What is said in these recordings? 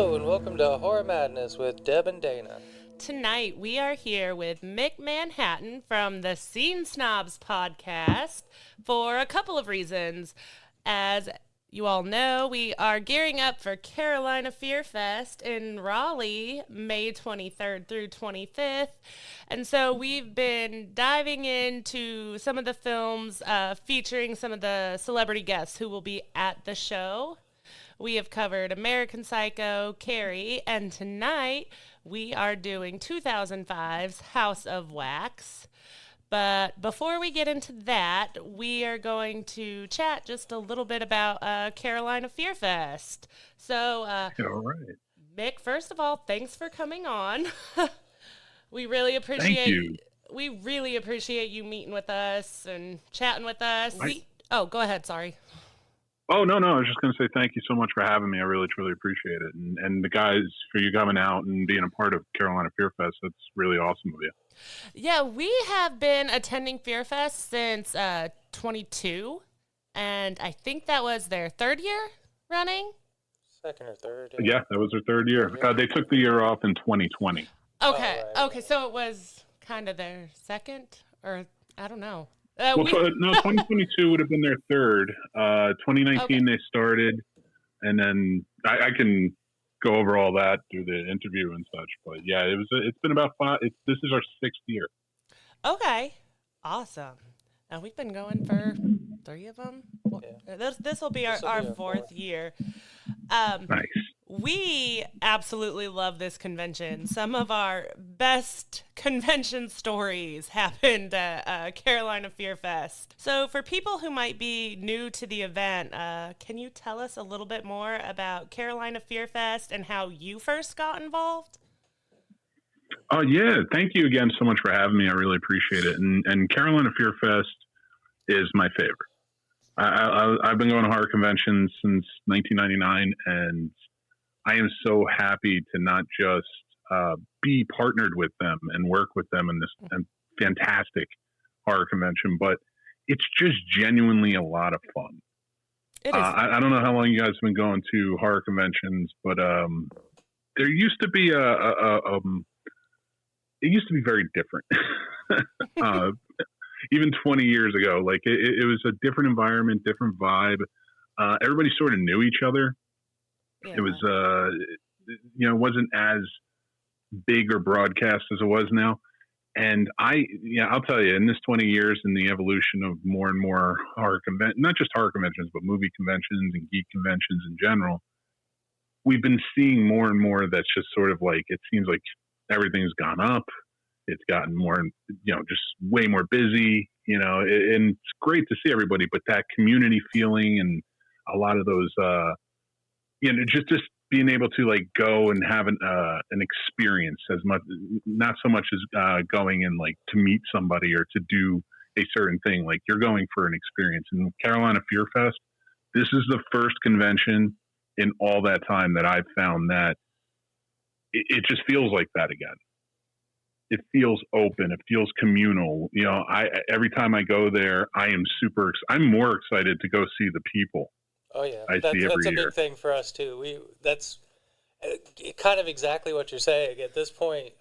Hello and welcome to Horror Madness with Deb and Dana. Tonight we are here with Mick Manhattan from the Scene Snobs podcast for a couple of reasons. As you all know, we are gearing up for Carolina Fear Fest in Raleigh, May 23rd through 25th. And so we've been diving into some of the films featuring some of the celebrity guests who will be at the show. We have covered American Psycho, Carrie, and tonight we are doing 2005's House of Wax. But before we get into that, we are going to chat just a little bit about Carolina Fear Fest. So, all right. Mick, first of all, thanks for coming on. We really appreciate you meeting with us and chatting with us. Go ahead. Sorry. Oh, no. I was just going to say thank you so much for having me. I really, truly appreciate it. And the guys, for you coming out and being a part of Carolina Fear Fest, that's really awesome of you. Yeah, we have been attending Fear Fest since 22, and I think that was their third year running? Second or third. Yeah, that was their third year. They took the year off in 2020. Okay, so it was kind of their second, or I don't know. 2022 would have been their third. 2019 they started, and then I can go over all that through the interview and such. But yeah, it's been about five. This is our sixth year. Okay, awesome. Now we've been going for 3 of them. Yeah. This will be our fourth year. Nice. We absolutely love this convention. Some of our best convention stories happened at Carolina Fear Fest. So for people who might be new to the event, can you tell us a little bit more about Carolina Fear Fest and how you first got involved? Oh, yeah. Thank you again so much for having me. I really appreciate it. And Carolina Fear Fest is my favorite. I've been going to horror conventions since 1999, and I am so happy to not just be partnered with them and work with them in this fantastic horror convention, but it's just genuinely a lot of fun. It is. I don't know how long you guys have been going to horror conventions, but there used to be it used to be very different. Even 20 years ago, like it was a different environment, different vibe. Everybody sort of knew each other. Yeah. It was, it wasn't as big or broadcast as it was now. And I'll tell you, in this 20 years and the evolution of more and more horror conventions, not just horror conventions, but movie conventions and geek conventions in general, we've been seeing more and more that's just sort of like, it seems like everything's gone up. It's gotten more, just way more busy, and it's great to see everybody, but that community feeling and a lot of those, just being able to like go and have an experience as much, not so much as going in like to meet somebody or to do a certain thing. Like you're going for an experience. And Carolina Fear Fest, this is the first convention in all that time that I've found that it just feels like that again. It feels open. It feels communal. Every time I go there, I'm more excited to go see the people. Oh yeah, that's a big thing for us too. That's kind of exactly what you're saying. At this point,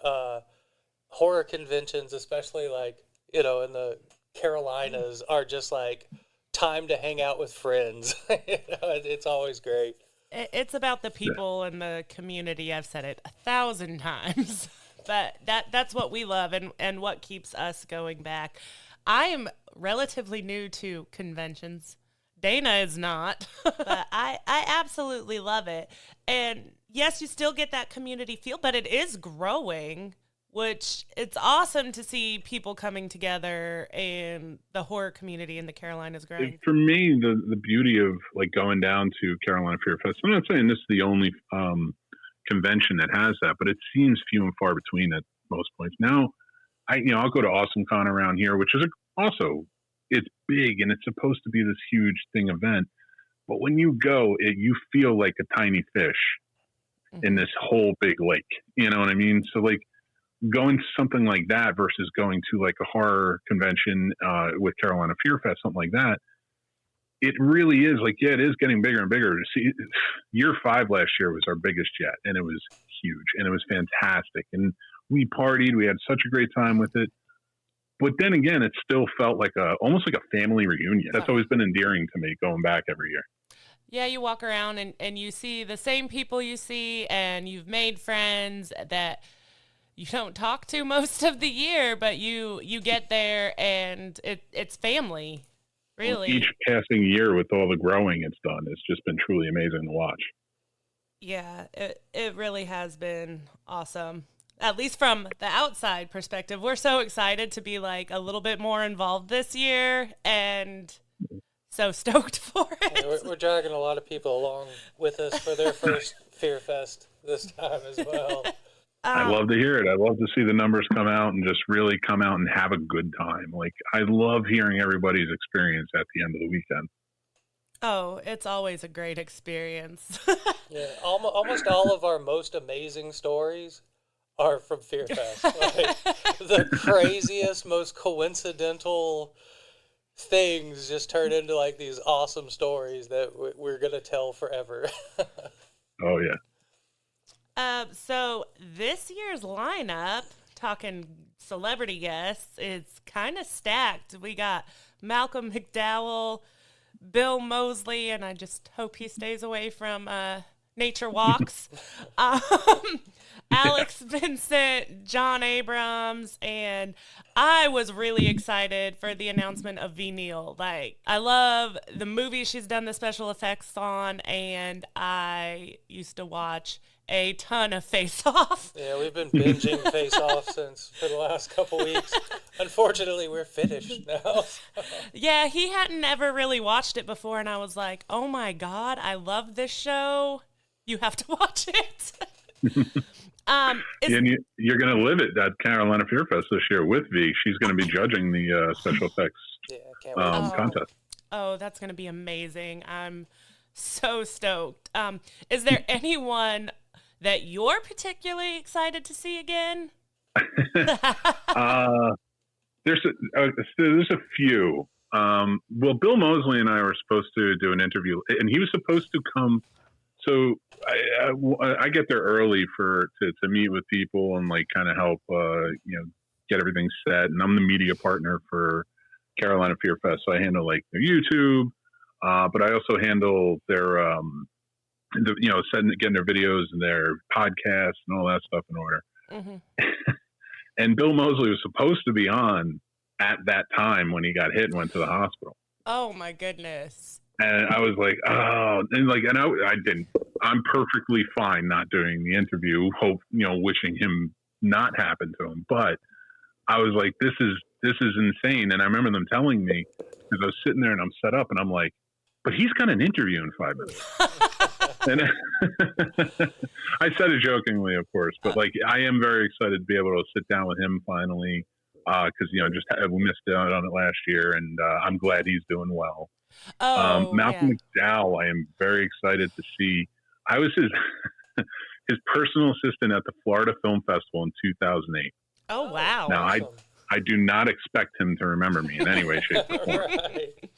horror conventions, especially like in the Carolinas, are just like time to hang out with friends. It's always great. It's about the people and the community. I've said it 1,000 times. But that's what we love and what keeps us going back. I am relatively new to conventions. Dana is not, but I absolutely love it. And yes, you still get that community feel, but it is growing, which it's awesome to see people coming together and the horror community in the Carolinas growing. For me, the beauty of like going down to Carolina Fear Fest, I'm not saying this is the only convention that has that, but it seems few and far between at most points. Now, I'll go to AwesomeCon around here, which is also, it's big and it's supposed to be this huge thing event. But when you go, you feel like a tiny fish in this whole big lake. You know what I mean? So like going to something like that versus going to like a horror convention with Carolina Fear Fest, something like that, it really is like, yeah, it is getting bigger and bigger. See, year 5 last year was our biggest yet, and it was huge, and it was fantastic. And we partied. We had such a great time with it. But then again, it still felt like almost like a family reunion. That's always been endearing to me, going back every year. Yeah, you walk around and you see the same people you see, and you've made friends that you don't talk to most of the year, but you get there and it's family, really. Each passing year with all the growing it's done, it's just been truly amazing to watch. Yeah, it really has been awesome. At least from the outside perspective, we're so excited to be like a little bit more involved this year and so stoked for it. Yeah, we're dragging a lot of people along with us for their first Fear Fest this time as well. I love to hear it. I love to see the numbers come out and just really come out and have a good time. Like, I love hearing everybody's experience at the end of the weekend. Oh, it's always a great experience. Yeah, almost all of our most amazing stories are from Fear Fest. Like, the craziest, most coincidental things just turn into like these awesome stories that we're going to tell forever. Oh, yeah. So this year's lineup, talking celebrity guests, is kind of stacked. We got Malcolm McDowell, Bill Moseley, and I just hope he stays away from nature walks. Alex Vincent, John Abrams, and I was really excited for the announcement of V. Neal. Like, I love the movies she's done the special effects on, and I used to watch a ton of Face Off. Yeah, we've been binging Face Off for the last couple weeks. Unfortunately, we're finished now. Yeah, he hadn't ever really watched it before, and I was like, oh my God, I love this show. You have to watch it. And you're going to live it at Carolina Fear Fest this year with V. She's going to be judging the special effects contest. Oh, that's going to be amazing. I'm so stoked. Is there anyone that you're particularly excited to see again? There's a few. Well, Bill Moseley and I were supposed to do an interview, and he was supposed to come. So I get there early to meet with people and like kind of help get everything set. And I'm the media partner for Carolina Fear Fest, so I handle like their YouTube, but I also handle their getting their videos and their podcasts and all that stuff in order. Mm-hmm. And Bill Moseley was supposed to be on at that time when he got hit and went to the hospital. Oh my goodness. And I was like, oh, and I didn't. I'm perfectly fine not doing the interview. Wishing him not happen to him. But I was like, this is insane. And I remember them telling me, because I was sitting there and I'm set up, and I'm like, but he's got an interview in 5 minutes. And I said it jokingly, of course, but like, I am very excited to be able to sit down with him finally, because we missed out on it last year, and I'm glad he's doing well. Malcolm McDowell, I am very excited to see. I was his personal assistant at the Florida Film Festival in 2008. Oh, wow. Now, awesome. I do not expect him to remember me in any way, shape, or form. Right.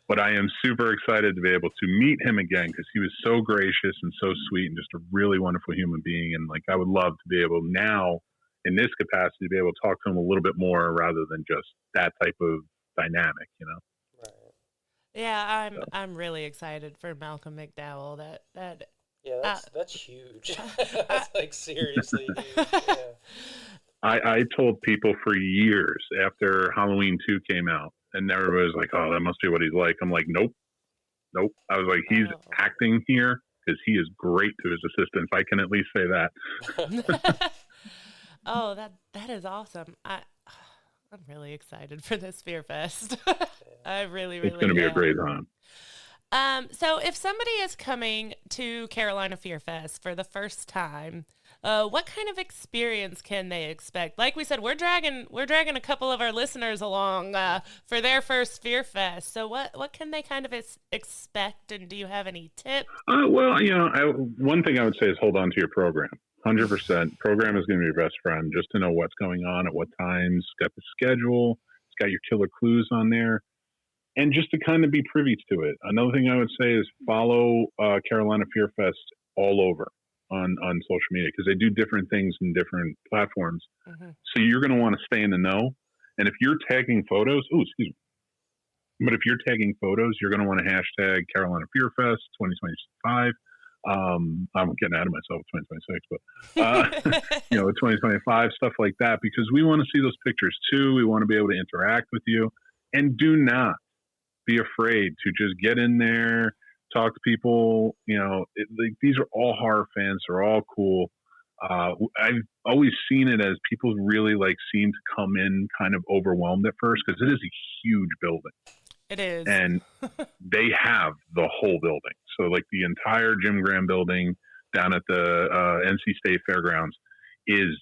But I am super excited to be able to meet him again, because he was so gracious and so sweet and just a really wonderful human being. And like, I would love to be able now, in this capacity, to be able to talk to him a little bit more rather than just that type of dynamic, Right. Yeah, I'm really excited for Malcolm McDowell. That's huge. That's like seriously huge. Yeah. I told people for years after Halloween 2 came out, and everybody was like, oh, that must be what he's like. I'm like, nope. I was like, he's acting here because he is great to his assistants. I can at least say that. Oh, that is awesome. I'm really excited for this Fear Fest. I really It's going to be a great time. So if somebody is coming to Carolina Fear Fest for the first time, what kind of experience can they expect? Like we said, we're dragging a couple of our listeners along for their first Fear Fest. So what can they kind of expect, and do you have any tips? Well, one thing I would say is hold on to your program. 100%. Program is going to be your best friend, just to know what's going on at what times. It's got the schedule. It's got your killer clues on there. and just to kind of be privy to it. Another thing I would say is follow Carolina Fear Fest all over on social media, because they do different things in different platforms. So you're going to want to stay in the know. And if you're tagging photos, but if you're tagging photos, you're going to want to hashtag Carolina Fear Fest 2025. I'm getting out of myself, 2026, but 2025, stuff like that, because we want to see those pictures too. We want to be able to interact with you, and do not be afraid to just get in there, talk to people. These are all horror fans. They're all cool. I've always seen it as people really seem to come in kind of overwhelmed at first, because it is a huge building. It is. And they have the whole building. So the entire Jim Graham building down at the NC State Fairgrounds is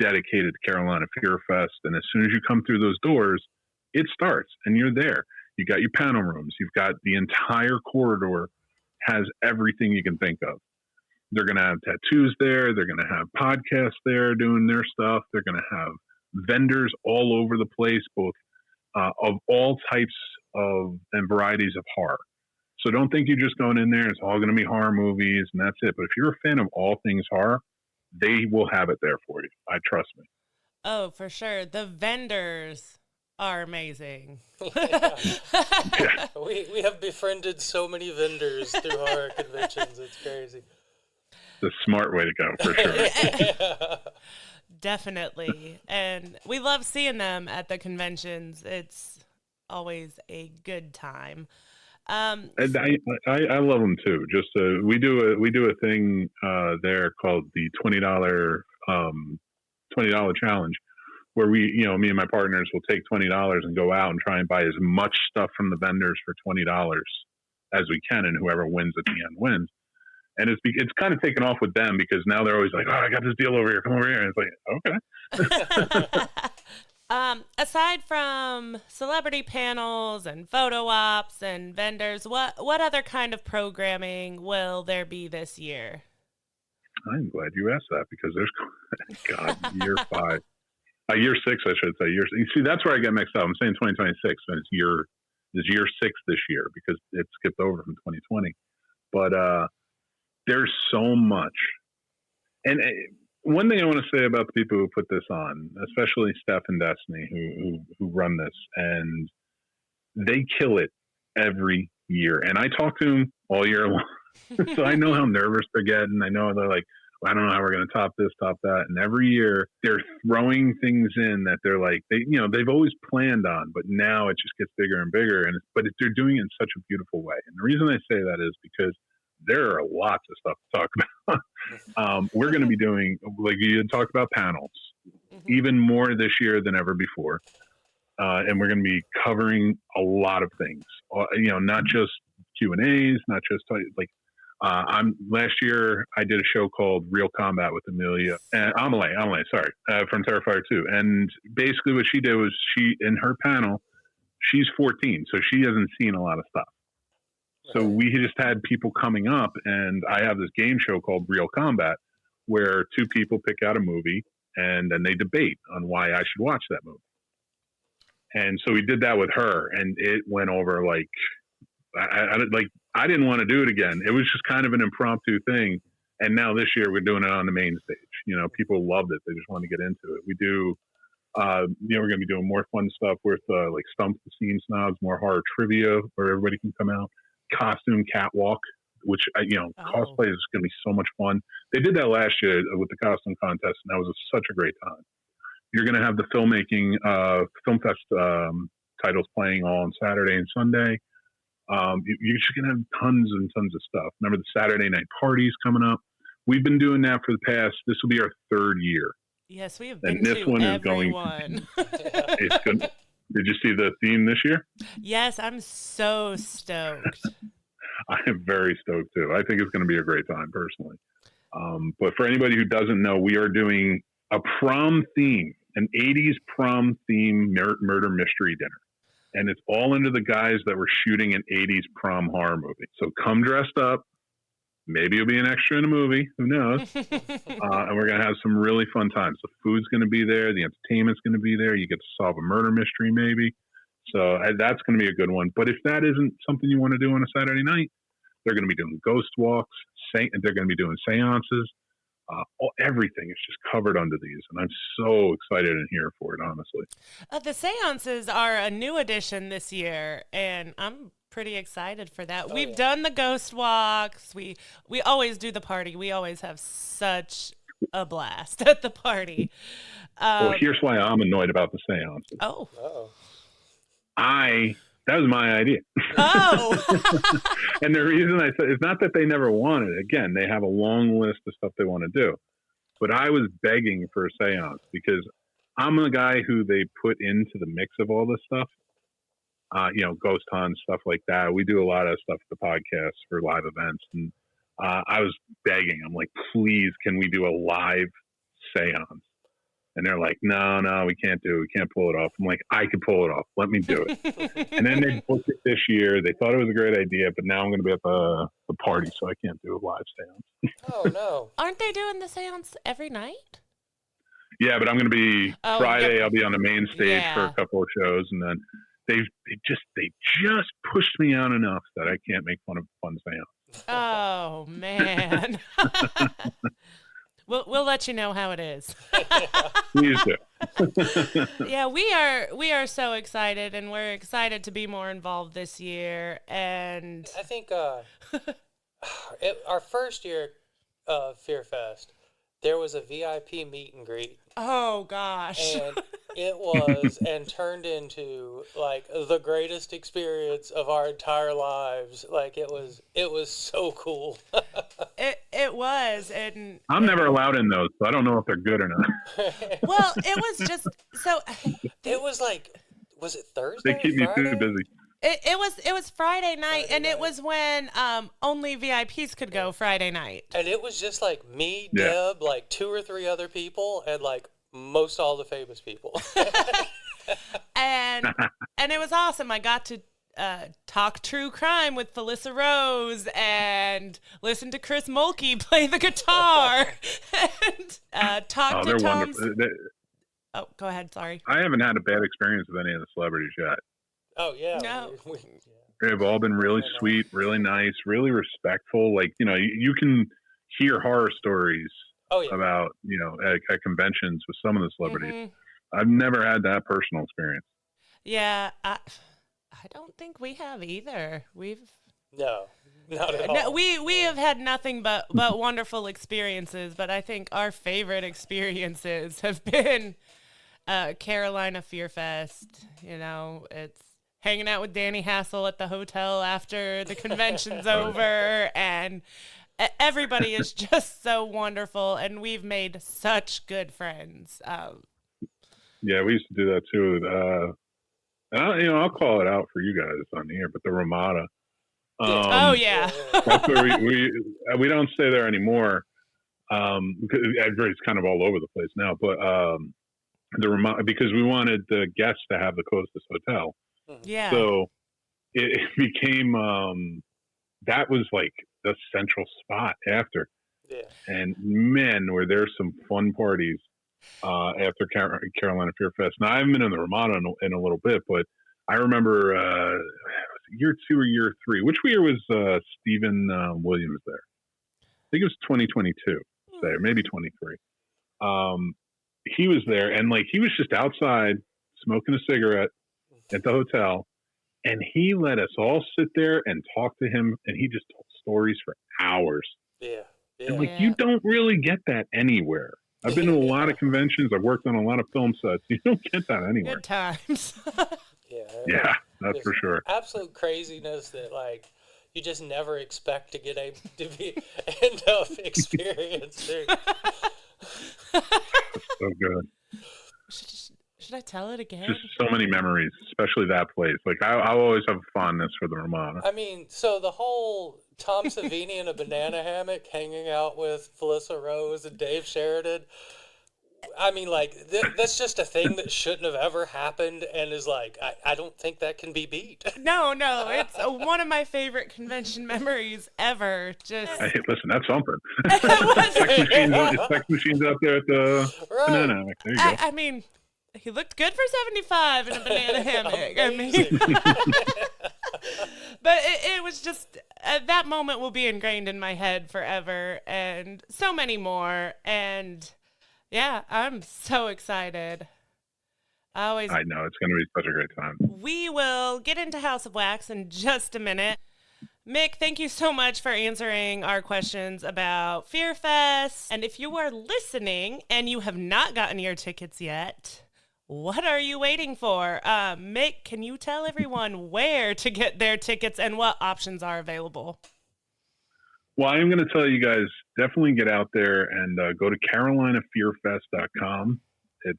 dedicated to Carolina Fear Fest. And as soon as you come through those doors, it starts and you're there. You got your panel rooms. You've got the entire corridor has everything you can think of. They're going to have tattoos there. They're going to have podcasts there doing their stuff. They're going to have vendors all over the place, both of all types of and varieties of horror. So don't think you're just going in there, it's all going to be horror movies and that's it. But if you're a fan of all things horror, they will have it there for you. Trust me. Oh, for sure. The vendors are amazing. Yeah. We have befriended so many vendors through horror conventions. It's crazy. The smart way to go, for sure. Yeah. Definitely. And we love seeing them at the conventions. It's always a good time. And I love them too. Just we do a thing there called the $20 challenge, where we, me and my partners will take $20 and go out and try and buy as much stuff from the vendors for $20 as we can, and whoever wins at the end wins. And it's kind of taken off with them, because now they're always like, "Oh, I got this deal over here. Come over here." And it's like, okay. Aside from celebrity panels and photo ops and vendors, what other kind of programming will there be this year? I'm glad you asked that, because there's year 5, year 6, I should say. You see, that's where I get mixed up. I'm saying 2026, and it's year 6 this year, because it skipped over from 2020. But there's so much, and one thing I want to say about the people who put this on, especially Steph and Destiny, who run this, and they kill it every year. And I talk to them all year long, so I know how nervous they're getting. I know they're like, I don't know how we're going to top this, top that. And every year they're throwing things in that they're like, they've always planned on, but now it just gets bigger and bigger. But they're doing it in such a beautiful way. And the reason I say that is because there are lots of stuff to talk about. We're going to be doing, like you had talked about, panels, even more this year than ever before. And we're going to be covering a lot of things, not just Q&As, not just last year I did a show called Real Combat with Amelie, from Terrifier 2. And basically what she did was in her panel, she's 14, so she hasn't seen a lot of stuff. So we just had people coming up, and I have this game show called Real Combat, where 2 people pick out a movie and then they debate on why I should watch that movie. And so we did that with her, and it went over I didn't want to do it again. It was just kind of an impromptu thing. And now this year we're doing it on the main stage. People loved it. They just want to get into it. We do, we're going to be doing more fun stuff with Stump the Scene Snobs, more horror trivia where everybody can come out. Costume catwalk, which cosplay is going to be so much fun. They did that last year with the costume contest, and that was such a great time. You're going to have the filmmaking film fest titles playing all on Saturday and Sunday. You're just going to have tons and tons of stuff. Remember the Saturday night parties coming up? We've been doing that for the past. This will be our 3rd year. Yes, we have been. And this one everyone. is going. It's good. Did you see the theme this year? Yes, I'm so stoked. I am very stoked too. I think it's going to be a great time personally. But for anybody who doesn't know, we are doing a prom theme, an 80s prom theme murder mystery dinner. And it's all under the guise that we're shooting an 80s prom horror movie. So come dressed up. Maybe you'll be an extra in a movie. Who knows? And we're going to have some really fun times. The food's going to be there. The entertainment's going to be there. You get to solve a murder mystery maybe. So that's going to be a good one. But if that isn't something you want to do on a Saturday night, they're going to be doing ghost walks. They're going to be doing seances. Everything is just covered under these, and I'm so excited and here for it, honestly. The seances are a new addition this year, and I'm pretty excited for that. We've done the ghost walks. We always do the party. We always have such a blast at the party. Well, here's why I'm annoyed about the seances. Oh. That was my idea. Oh. And the reason I said it's not that they never wanted it. Again, they have a long list of stuff they want to do. But I was begging for a seance because I'm the guy who they put into the mix of all this stuff. Ghost hunts, stuff like that. We do a lot of stuff at the podcast for live events. And I was begging. I'm like, please, can we do a live seance? And they're like, no, we can't do it. We can't pull it off. I'm like, I can pull it off. Let me do it. And then they booked it this year. They thought it was a great idea, but now I'm going to be at the party, so I can't do a live seance. Oh, no. Aren't they doing the seance every night? Yeah, but I'm going to be Friday. Yep. I'll be on the main stage for a couple of shows, and then they just pushed me out enough that I can't make fun seance. Oh, man. We'll let you know how it is. Please do. Yeah, we are so excited, and we're excited to be more involved this year. And I think our first year of Fear Fest, there was a VIP meet and greet. Oh gosh. And it was and turned into like the greatest experience of our entire lives. Like it was so cool. It was, and I'm never allowed in those, so I don't know if they're good or not. Well, it was just so. It was like, was it Thursday? They keep me too busy. It was Friday night, and it was when only VIPs could go Friday night. And it was just like me, Deb, like 2 or 3 other people, and like most all the famous people. and it was awesome. I got to talk true crime with Felissa Rose and listen to Chris Mulkey play the guitar and talk to Tom's. Oh, go ahead. Sorry. I haven't had a bad experience with any of the celebrities yet. Oh, yeah. No. They've all been really sweet, really nice, really respectful. Like, you can hear horror stories about, at conventions with some of the celebrities. Mm-hmm. I've never had that personal experience. Yeah, I don't think we have either. No, not at all. No, we have had nothing but wonderful experiences, but I think our favorite experiences have been Carolina Fear Fest. It's hanging out with Danny Hassel at the hotel after the convention's over, and everybody is just so wonderful, and we've made such good friends. Yeah, we used to do that too. I'll call it out for you guys on here, but the Ramada. Oh yeah, that's where we don't stay there anymore. Because it's kind of all over the place now. But the Ramada, because we wanted the guests to have the closest hotel. Yeah. So it became that was like the central spot after. Yeah. And man, were there some fun parties after Carolina Fear Fest. Now I haven't been in the Ramada in a little bit, but I remember year 2 or year 3. Which year was Stephen Williams there? I think it was 2022, say, maybe 23. He was there, and like he was just outside smoking a cigarette at the hotel, and he let us all sit there and talk to him, and he just told stories for hours. Yeah. And like you don't really get that anywhere. I've been to a lot of conventions. I've worked on a lot of film sets. You don't get that anywhere. Good times. Yeah, that's for sure. Absolute craziness that like you just never expect to end up experiencing. So good. Should I tell it again? Just so many memories, especially that place. Like I always have fondness for the Ramada. I mean, so the whole Tom Savini in a banana hammock hanging out with Felissa Rose and Dave Sheridan. I mean, like, that's just a thing that shouldn't have ever happened, and is like, I don't think that can be beat. No, it's one of my favorite convention memories ever. Just hey, listen, that's something. Sex machines out there at the banana hammock. There you go. I mean, He looked good for 75 in a banana hammock. I mean, but it was just, that moment will be ingrained in my head forever, and so many more. And yeah, I'm so excited. I know it's going to be such a great time. We will get into House of Wax in just a minute. Mick, thank you so much for answering our questions about Fear Fest. And if you are listening and you have not gotten your tickets yet, what are you waiting for? Mick, can you tell everyone where to get their tickets and what options are available? Well, I'm going to tell you guys, definitely get out there and go to carolinafearfest.com. It's,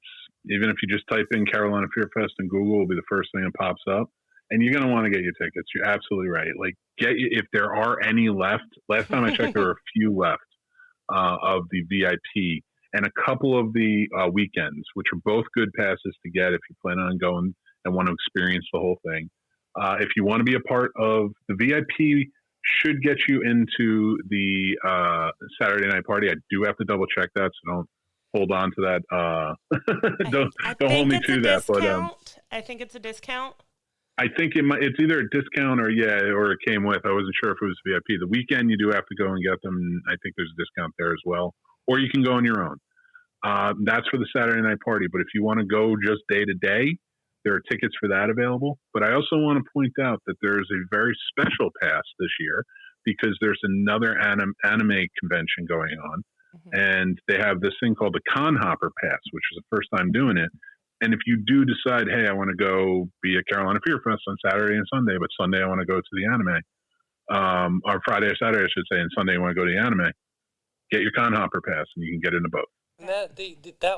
even if you just type in Carolina Fear Fest in Google, it'll be the first thing that pops up. And you're going to want to get your tickets. You're absolutely right. Like, if there are any left. Last time I checked, there were a few left of the VIP, and a couple of the weekends, which are both good passes to get if you plan on going and want to experience the whole thing. If you want to be a part of the VIP, should get you into the Saturday night party. I do have to double check that, so don't hold on to that. Don't hold me to that. But I think it's a discount. I think it's either a discount or it came with. I wasn't sure if it was VIP. The weekend you do have to go and get them. I think there's a discount there as well, or you can go on your own. That's for the Saturday night party. But if you want to go just day to day, there are tickets for that available. But I also want to point out that there's a very special pass this year because there's another anime convention going on. Mm-hmm. And they have this thing called the Con Hopper Pass, which is the first time doing it. And if you do decide, hey, I want to go be at Carolina Fear Fest on Saturday and Sunday, but Sunday I want to go to the anime, or Friday or Saturday, I should say, and Sunday you want to go to the anime, get your Con Hopper Pass and you can get into both. And that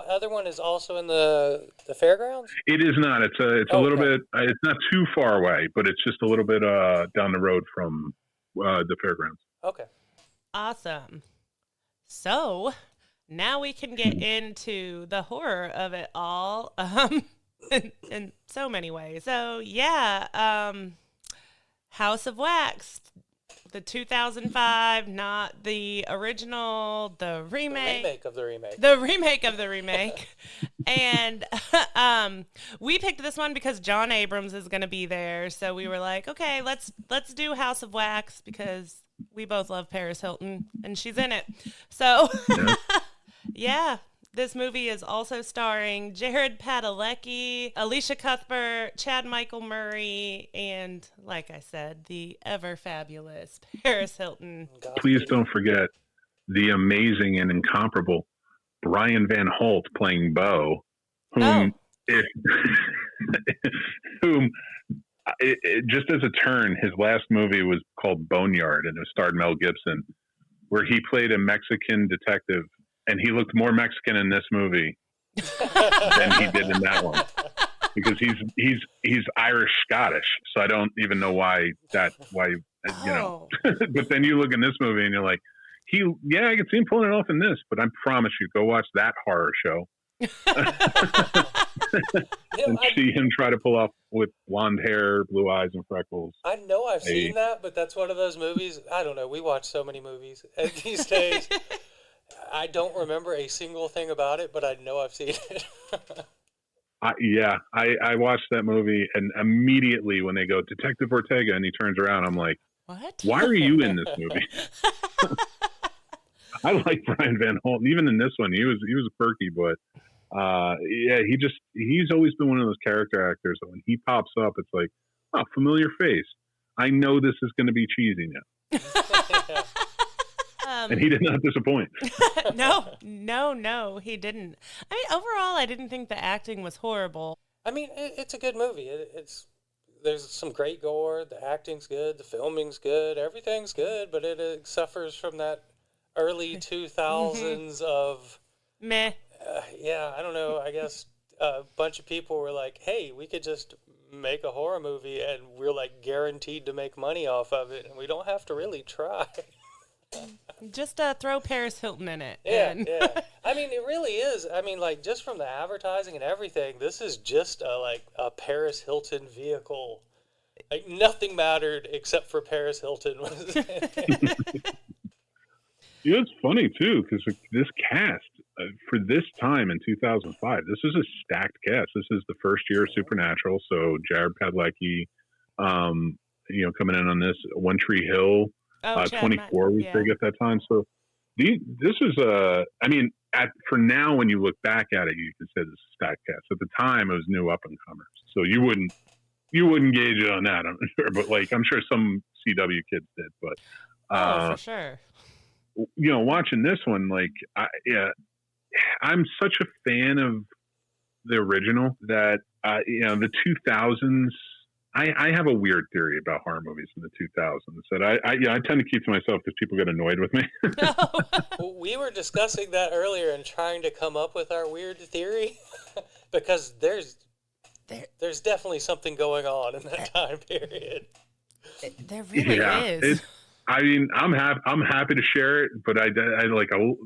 other one is also in the fairgrounds? It is not. It's a little bit, it's not too far away, but it's just a little bit down the road from the fairgrounds. Okay. Awesome. So now we can get into the horror of it all in so many ways. So, yeah, House of Wax, the 2005, not the original, the remake. The remake of the remake. The remake of the remake. And we picked this one because John Abrams is going to be there. So we were like, okay, let's do House of Wax because we both love Paris Hilton and she's in it. So, yeah, this movie is also starring Jared Padalecki, Alicia Cuthbert, Chad Michael Murray, and, like I said, the ever-fabulous Paris Hilton. Please don't forget the amazing and incomparable Brian Van Holt playing Bo, whom just as a turn, his last movie was called Boneyard, and it starred Mel Gibson, where he played a Mexican detective, and he looked more Mexican in this movie than he did in that one, because he's Irish Scottish. So I don't even know why. But then you look in this movie and you're like, I could see him pulling it off in this, but I promise you, go watch that horror show. And see him try to pull off with blonde hair, blue eyes, and freckles. I know I've seen that, but that's one of those movies. I don't know. We watch so many movies these days. I don't remember a single thing about it, but I know I've seen it. I watched that movie, and immediately when they go, Detective Ortega, and he turns around, I'm like, what? Why are you in this movie? I like Brian Van Holt. Even in this one, he was a perky, but he's always been one of those character actors that when he pops up, it's like, oh, familiar face. I know this is going to be cheesy now. And he did not disappoint. No, he didn't. I mean, overall, I didn't think the acting was horrible. I mean, it's a good movie. There's some great gore. The acting's good. The filming's good. Everything's good, but it suffers from that early 2000s of meh. I don't know. I guess a bunch of people were like, hey, we could just make a horror movie and we're like guaranteed to make money off of it and we don't have to really try. Just throw Paris Hilton in it. Yeah. I mean, it really is. I mean, like, just from the advertising and everything, this is just a Paris Hilton vehicle. Like, nothing mattered except for Paris Hilton. It's funny, too, because this cast, for this time in 2005, this is a stacked cast. This is the first year of Supernatural, so Jared Padalecki, coming in on this. One Tree Hill, 24 was big at that time. So this is for now, when you look back at it, you can say this is a stacked cast. At the time, it was new up and comers, so you wouldn't gauge it on that, I'm sure. But I'm sure some CW kids did. But for sure. Watching this one, I'm such a fan of the original that the 2000s. I have a weird theory about horror movies in the 2000s that I tend to keep to myself because people get annoyed with me. We were discussing that earlier and trying to come up with our weird theory because there's definitely something going on in that time period. There really is. I'm happy to share it, but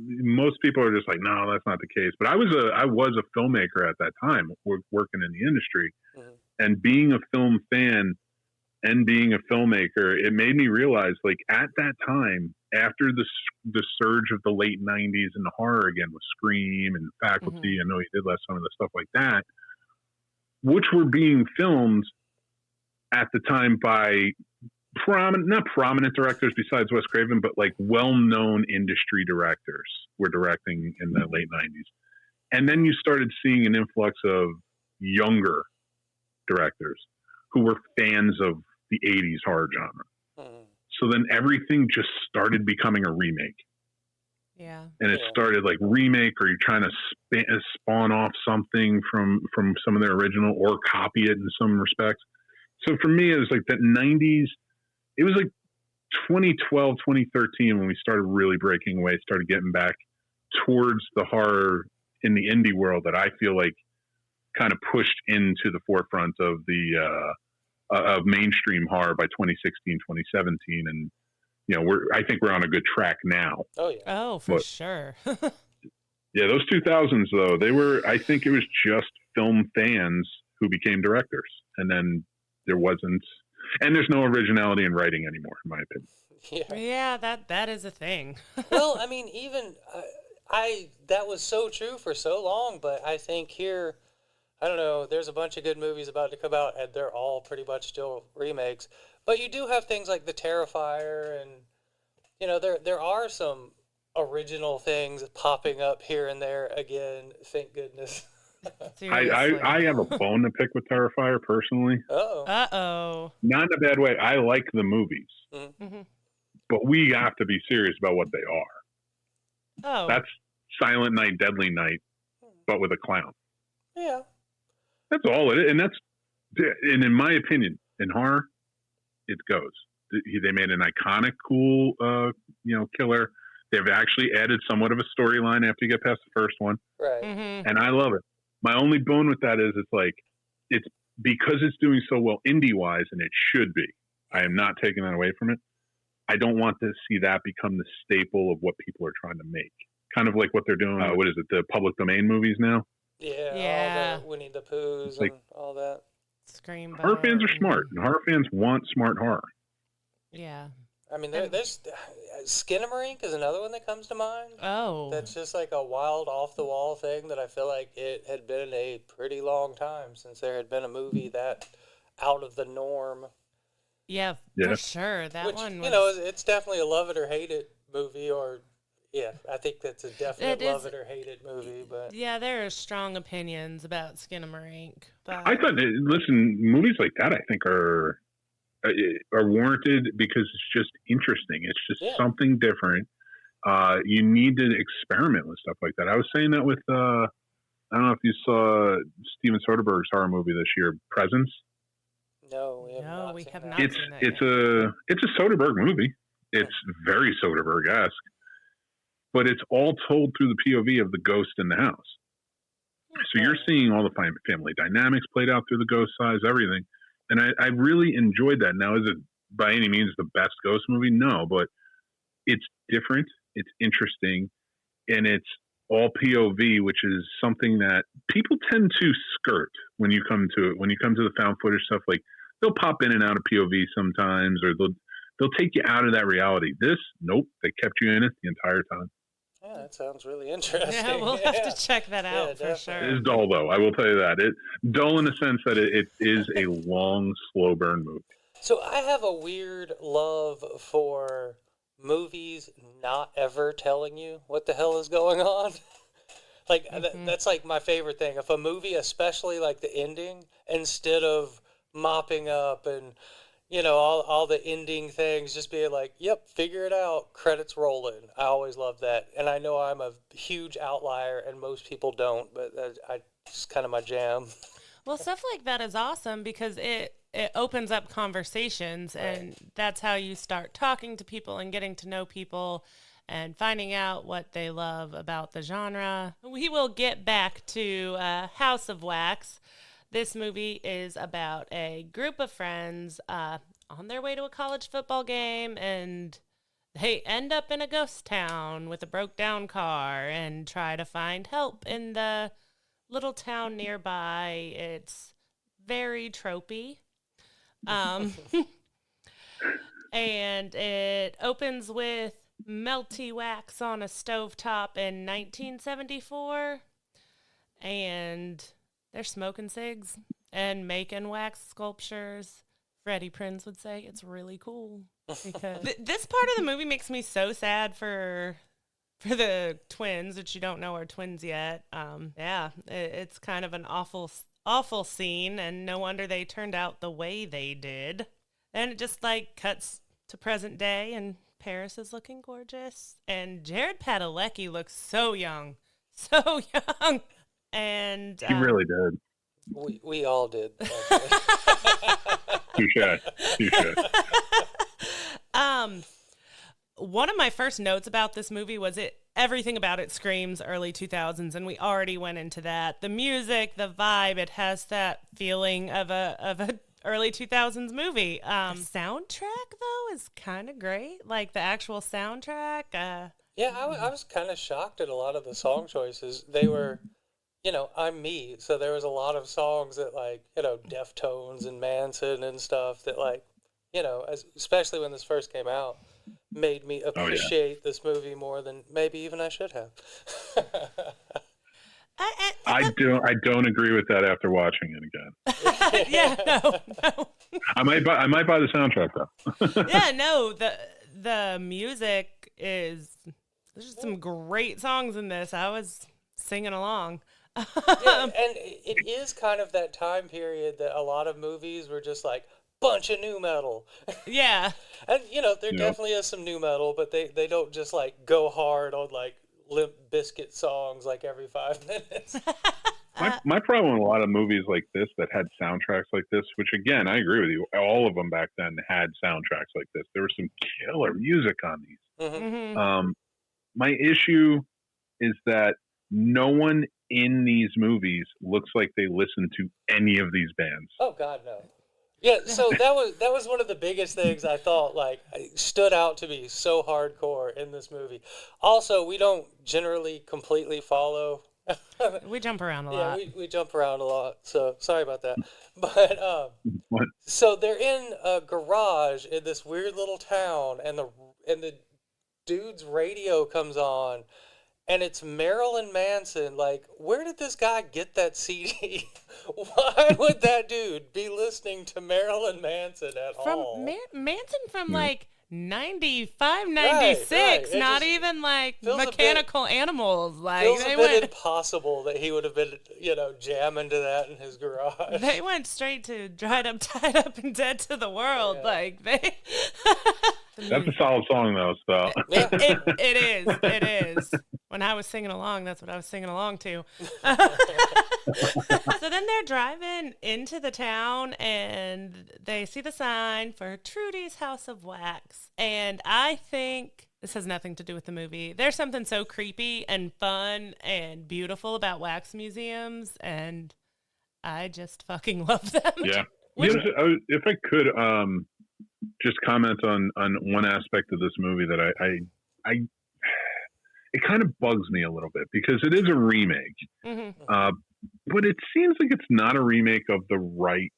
most people are just like, no, that's not the case. But I was a filmmaker at that time, working in the industry, and being a film fan and being a filmmaker, it made me realize, at that time, after the surge of the late '90s and the horror again with Scream and Faculty, I know he did some of the stuff like that, which were being filmed at the time by not prominent directors besides Wes Craven, but well-known industry directors were directing in the late 90s. And then you started seeing an influx of younger directors who were fans of the 80s horror genre. So then everything just started becoming a remake. Yeah. And it started remake, or you're trying to spawn off something from some of their original or copy it in some respects. So for me, it was that 90s. It was 2012, 2013 when we started really breaking away, started getting back towards the horror in the indie world that I feel kind of pushed into the forefront of the of mainstream horror by 2016, 2017. And, I think we're on a good track now. Oh, yeah. Oh, for sure. Yeah, those 2000s, though, I think it was just film fans who became directors. And then there wasn't. And there's no originality in writing anymore, in my opinion. Yeah, that is a thing. Well, I mean, even that was so true for so long, but I think here, I don't know, there's a bunch of good movies about to come out, and they're all pretty much still remakes. But you do have things like The Terrifier, and there are some original things popping up here and there again. Thank goodness. I have a bone to pick with Terrifier personally. Uh-oh. Not in a bad way. I like the movies. Mm-hmm. But we have to be serious about what they are. Oh. That's Silent Night, Deadly Night, but with a clown. Yeah. That's all it is. And in my opinion, in horror, it goes. They made an iconic, cool, killer. They've actually added somewhat of a storyline after you get past the first one. Right. Mm-hmm. And I love it. My only bone with that is it's because it's doing so well indie-wise, and it should be. I am not taking that away from it. I don't want to see that become the staple of what people are trying to make. Kind of like what they're doing. What is it? The public domain movies now? Yeah. All the Winnie the Poohs and all that. Scream. Horror fans are smart, and horror fans want smart horror. Yeah. I mean, there's Skinamarink is another one that comes to mind. Oh. That's just a wild, off-the-wall thing that I feel like it had been a pretty long time since there had been a movie that out of the norm. Yeah, for sure. That one was... it's definitely a love it or hate it movie, or... Yeah, I think that's a definite love it or hate it movie. But yeah, there are strong opinions about Skinamarink. But I thought, movies like that, I think, are warranted because it's just interesting. It's just something different. You need to experiment with stuff like that. I was saying that with, I don't know if you saw Steven Soderbergh's horror movie this year, Presence. No, we have not. It's a Soderbergh movie. It's very Soderbergh-esque. But it's all told through the POV of the ghost in the house. So you're seeing all the family dynamics played out through the ghost eyes, everything. And I really enjoyed that. Now, is it by any means the best ghost movie? No, but it's different. It's interesting. And it's all POV, which is something that people tend to skirt when you come to it. When you come to the found footage stuff, they'll pop in and out of POV sometimes, or they'll take you out of that reality. This, nope, they kept you in it the entire time. Yeah, that sounds really interesting. Yeah, we'll have to check that out for sure. It is dull, though. I will tell you that. Dull in the sense that it is a long, slow burn movie. So I have a weird love for movies not ever telling you what the hell is going on. Like, that's like my favorite thing. If a movie, especially like the ending, instead of mopping up and, all the ending things, just being like, yep, figure it out, credits rolling. I always love that. And I know I'm a huge outlier and most people don't, but it's kind of my jam. Well, stuff like that is awesome because it opens up conversations, and that's how you start talking to people and getting to know people and finding out what they love about the genre. We will get back to House of Wax. This movie is about a group of friends on their way to a college football game, and they end up in a ghost town with a broke down car and try to find help in the little town nearby. It's very tropey. And it opens with melty wax on a stovetop in 1974. And they're smoking cigs and making wax sculptures. Freddie Prinze would say it's really cool. Because this part of the movie makes me so sad for the twins, which you don't know are twins yet. It's kind of an awful scene, and no wonder they turned out the way they did. And it just cuts to present day, and Paris is looking gorgeous, and Jared Padalecki looks so young, and he really did. We all did. Touche. One of my first notes about this movie was everything about it screams early 2000s, and we already went into that. The music, the vibe, it has that feeling of a early 2000s movie. Soundtrack, though, is kind of great. Like, the actual soundtrack. Yeah, I was kind of shocked at a lot of the song choices. They were, I'm me, so there was a lot of songs that, Deftones and Manson and stuff that, especially when this first came out, made me appreciate this movie more than maybe even I should have. I don't agree with that after watching it again. Yeah, no. I might buy the soundtrack though. Yeah, no. The music is, there's just some great songs in this. I was singing along. Yeah, and it is kind of that time period that a lot of movies were just like bunch of new metal. Yeah. And there definitely is some new metal, but they don't just go hard on Limp Bizkit songs every 5 minutes. My problem with a lot of movies like this that had soundtracks like this, which again, I agree with you, all of them back then had soundtracks like this. There was some killer music on these. Mm-hmm. My issue is that no one in these movies looks like they listen to any of these bands. Oh God, no. Yeah, so that was one of the biggest things I thought stood out to me so hardcore in this movie. Also, we don't generally completely follow. We jump around a lot. Yeah, we jump around a lot. So sorry about that. But so they're in a garage in this weird little town, and the dude's radio comes on. And it's Marilyn Manson. Where did this guy get that CD? Why would that dude be listening to Marilyn Manson at all? Manson from 95, 96, right. Not even Mechanical Animals. Feels a bit impossible that he would have been, jamming to that in his garage. They went straight to Dried Up, Tied Up, and Dead to the World. Yeah. That's a solid song, though. So yeah. It is. When I was singing along, that's what I was singing along to. So then they're driving into the town, and they see the sign for Trudy's House of Wax. And I think this has nothing to do with the movie. There's something so creepy and fun and beautiful about wax museums, and I just fucking love them. Yeah. If I could just comment on one aspect of this movie that I it kind of bugs me a little bit because it is a remake, but it seems like it's not a remake of the right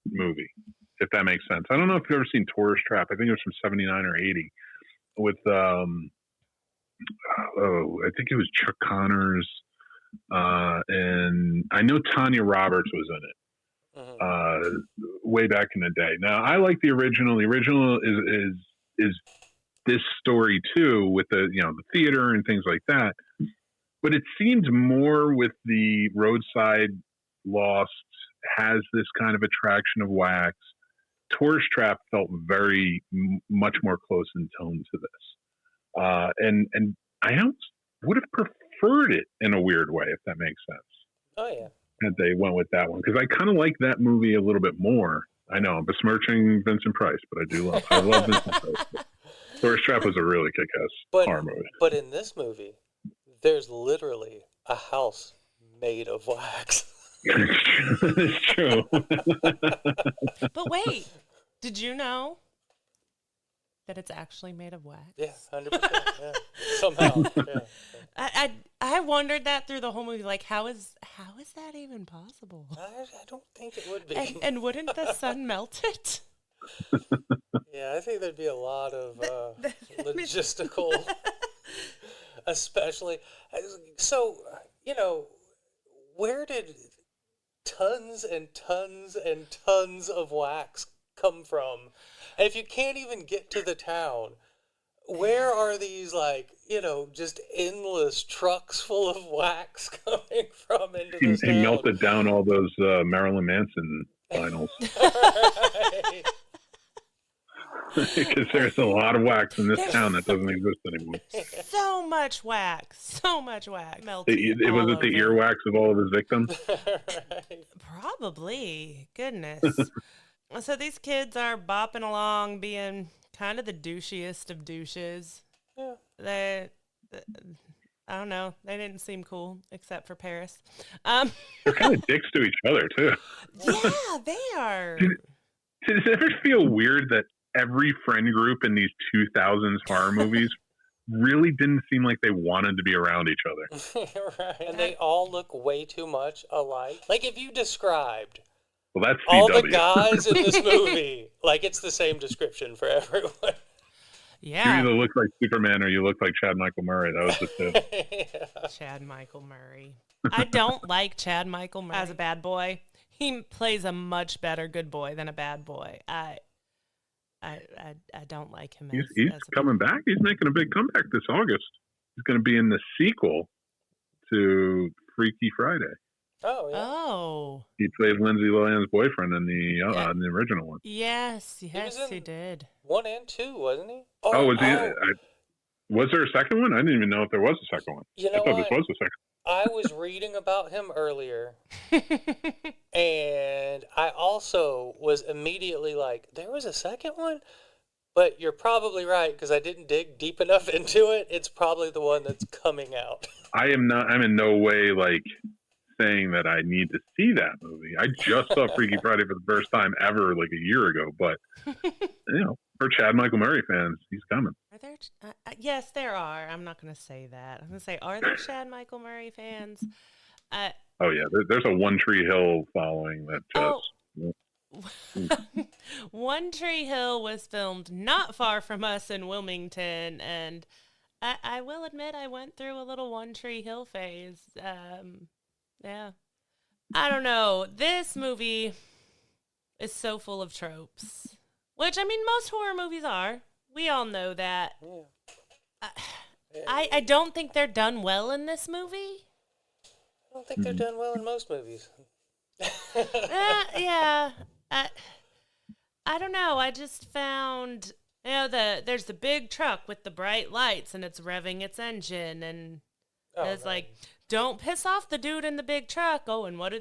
movie, if that makes sense. I don't know if you've ever seen Tourist Trap. I think it was from 79 or 80 with I think it was Chuck Connors, and I know Tanya Roberts was in it. Way back in the day. Now I like the original. The original is this story too, with the the theater and things like that. But it seems more with the Roadside Lost has this kind of attraction of wax. Tourist Trap felt very much more close in tone to this, and I almost would have preferred it in a weird way, if that makes sense. Oh yeah. That they went with that one because I kind of like that movie a little bit more. I know I'm besmirching Vincent Price, but I love Vincent Price. Tourist Trap was a really kick-ass horror movie. But in this movie, there's literally a house made of wax. It's true. But wait, did you know that it's actually made of wax? Yeah, 100%. Yeah. Somehow. Yeah. I wondered that through the whole movie. Like, how is that even possible? I don't think it would be. And wouldn't the sun melt it? Yeah, I think there'd be a lot of logistical, especially. So, where did tons and tons and tons of wax come from? And if you can't even get to the town, where are these, just endless trucks full of wax coming from into this town? He melted down all those Marilyn Manson vinyls. Right. Because there's a lot of wax in this town that doesn't exist anymore. So much wax. Melted It wasn't the earwax of all of his victims? Right. Probably. Goodness. So these kids are bopping along, being kind of the douchiest of douches. Yeah. I don't know. They didn't seem cool, except for Paris. They're kind of dicks to each other, too. Yeah, they are. Does it ever feel weird that every friend group in these 2000s horror movies really didn't seem like they wanted to be around each other? Right. And they all look way too much alike. Like, if you described that's all the guys in this movie, it's the same description for everyone. Yeah. You either look like Superman or you look like Chad Michael Murray. That was the two. Yeah. Chad Michael Murray. I don't like Chad Michael Murray as a bad boy. He plays a much better good boy than a bad boy. I don't like him. He's coming back. He's making a big comeback this August. He's going to be in the sequel to Freaky Friday. Oh, yeah. Oh. He played Lindsay Lohan's boyfriend in the original one. Yes, he did. 1 and 2, wasn't he? Was he? Was there a second one? I didn't even know if there was a second one. You know I thought this was a second. I was reading about him earlier, and I also was immediately like, there was a second one? But you're probably right, because I didn't dig deep enough into it. It's probably the one that's coming out. I'm in no way, saying that I need to see that movie. I just saw Freaky Friday for the first time ever, a year ago. But, for Chad Michael Murray fans, he's coming. Are there? Yes, there are. I'm not going to say that. I'm going to say, are there Chad Michael Murray fans? Oh, yeah. There's a One Tree Hill following that just... One Tree Hill was filmed not far from us in Wilmington, and I will admit I went through a little One Tree Hill phase. Yeah. I don't know. This movie is so full of tropes, which, most horror movies are. We all know that. Yeah. I don't think they're done well in this movie. I don't think they're done well in most movies. Yeah. I don't know. I just found, there's the big truck with the bright lights, and it's revving its engine, and it's don't piss off the dude in the big truck. Oh, and what do?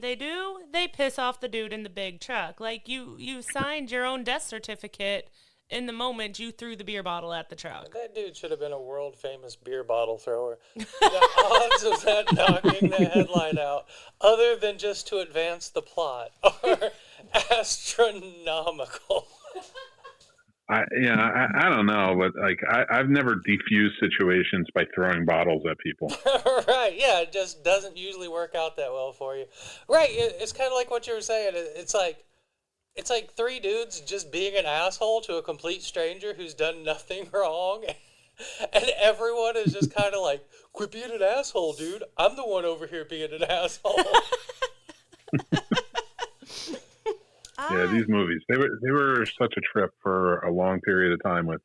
They piss off the dude in the big truck. You signed your own death certificate in the moment you threw the beer bottle at the truck. That dude should have been a world-famous beer bottle thrower. The odds of that knocking the headlight out, other than just to advance the plot, are astronomical. I don't know, but I've never defused situations by throwing bottles at people. Right, yeah, it just doesn't usually work out that well for you. Right, it's kind of like what you were saying. It's like three dudes just being an asshole to a complete stranger who's done nothing wrong, And everyone is just kind of like, quit being an asshole, dude. I'm the one over here being an asshole. Yeah, these movies, they were such a trip for a long period of time with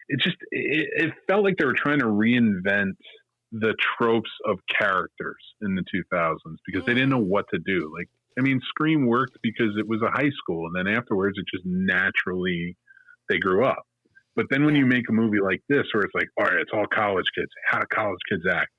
it felt like they were trying to reinvent the tropes of characters in the 2000s because they didn't know what to do. Like, I mean, Scream worked because it was a high school, and then afterwards it just naturally they grew up. But then when you make a movie like this where it's like, all right, it's all college kids. How do college kids act?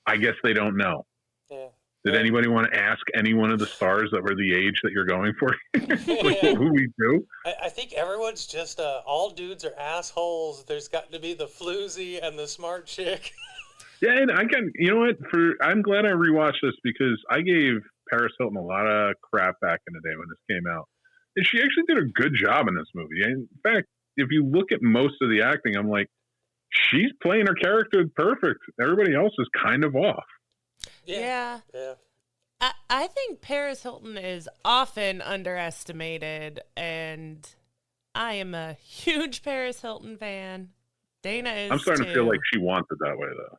I guess they don't know. Yeah. Did anybody want to ask any one of the stars that were the age that you're going for? Who we do? I think everyone's just all dudes are assholes. There's got to be the floozy and the smart chick. Yeah, and you know what? I'm glad I rewatched this because I gave Paris Hilton a lot of crap back in the day when this came out, and she actually did a good job in this movie. And in fact, if you look at most of the acting, I'm like, she's playing her character perfect. Everybody else is kind of off. Yeah. I think Paris Hilton is often underestimated, and I am a huge Paris Hilton fan. Dana is. I'm starting to feel like she wants it that way, though.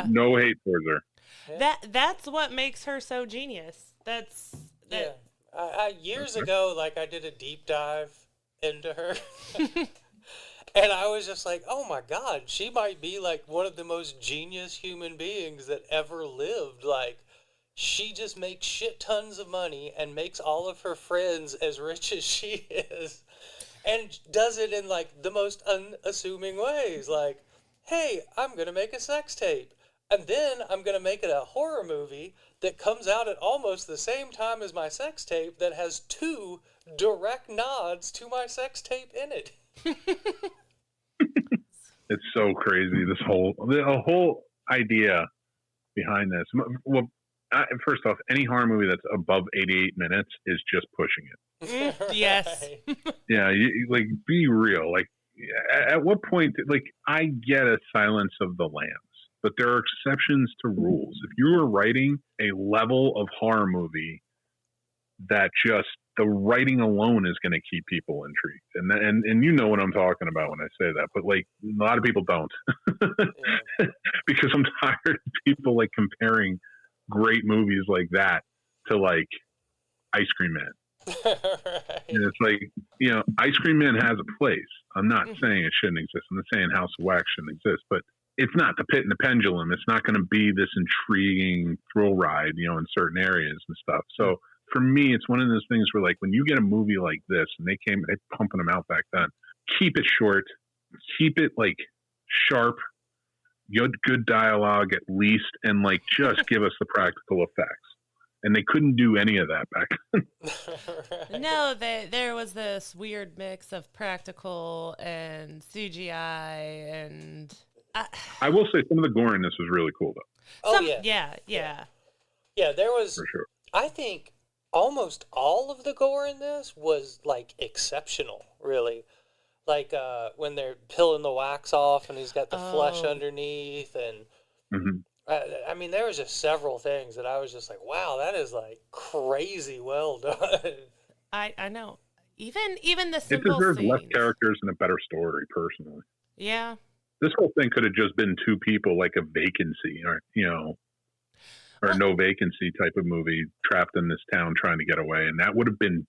No hate towards her. That's what makes her so genius. Years ago, like, I did a deep dive into her. And I was just like, oh my God, she might be like one of the most genius human beings that ever lived. Like, she just makes shit tons of money and makes all of her friends as rich as she is. And does it in like the most unassuming ways. Like, hey, I'm going to make a sex tape. And then I'm going to make it a horror movie that comes out at almost the same time as my sex tape that has 2 direct nods to my sex tape in it. It's so crazy. The whole idea behind this. Well, first off, any horror movie that's above 88 minutes is just pushing it. Yes. Yeah, like, be real. Like, at what point? Like, I get a Silence of the Lambs, but there are exceptions to rules. If you were writing a level of horror movie that just the writing alone is going to keep people intrigued. And you know what I'm talking about when I say that, but like a lot of people don't because I'm tired of people like comparing great movies like that to like Ice Cream Man. Right. And it's like, you know, Ice Cream Man has a place. I'm not saying it shouldn't exist. I'm not saying House of Wax shouldn't exist, but it's not The Pit and the Pendulum. It's not going to be this intriguing thrill ride, you know, in certain areas and stuff. So for me, it's one of those things where, like, when you get a movie like this, and they pumping them out back then, keep it short, keep it, like, sharp, good dialogue at least, and, like, just give us the practical effects. And they couldn't do any of that back then. No, there was this weird mix of practical and CGI, and... I will say some of the gore in this was really cool, though. Yeah, there was... For sure. I think almost all of the gore in this was like exceptional, really. Like when they're peeling the wax off and he's got the flesh underneath, and I mean, there was just several things that I was just like, wow, that is like crazy well done. I know. Even the simple it deserves scenes. less characters and a better story, personally. Yeah. This whole thing could have just been 2 people, like a vacancy, or, you know, or no vacancy type of movie trapped in this town trying to get away. And that would have been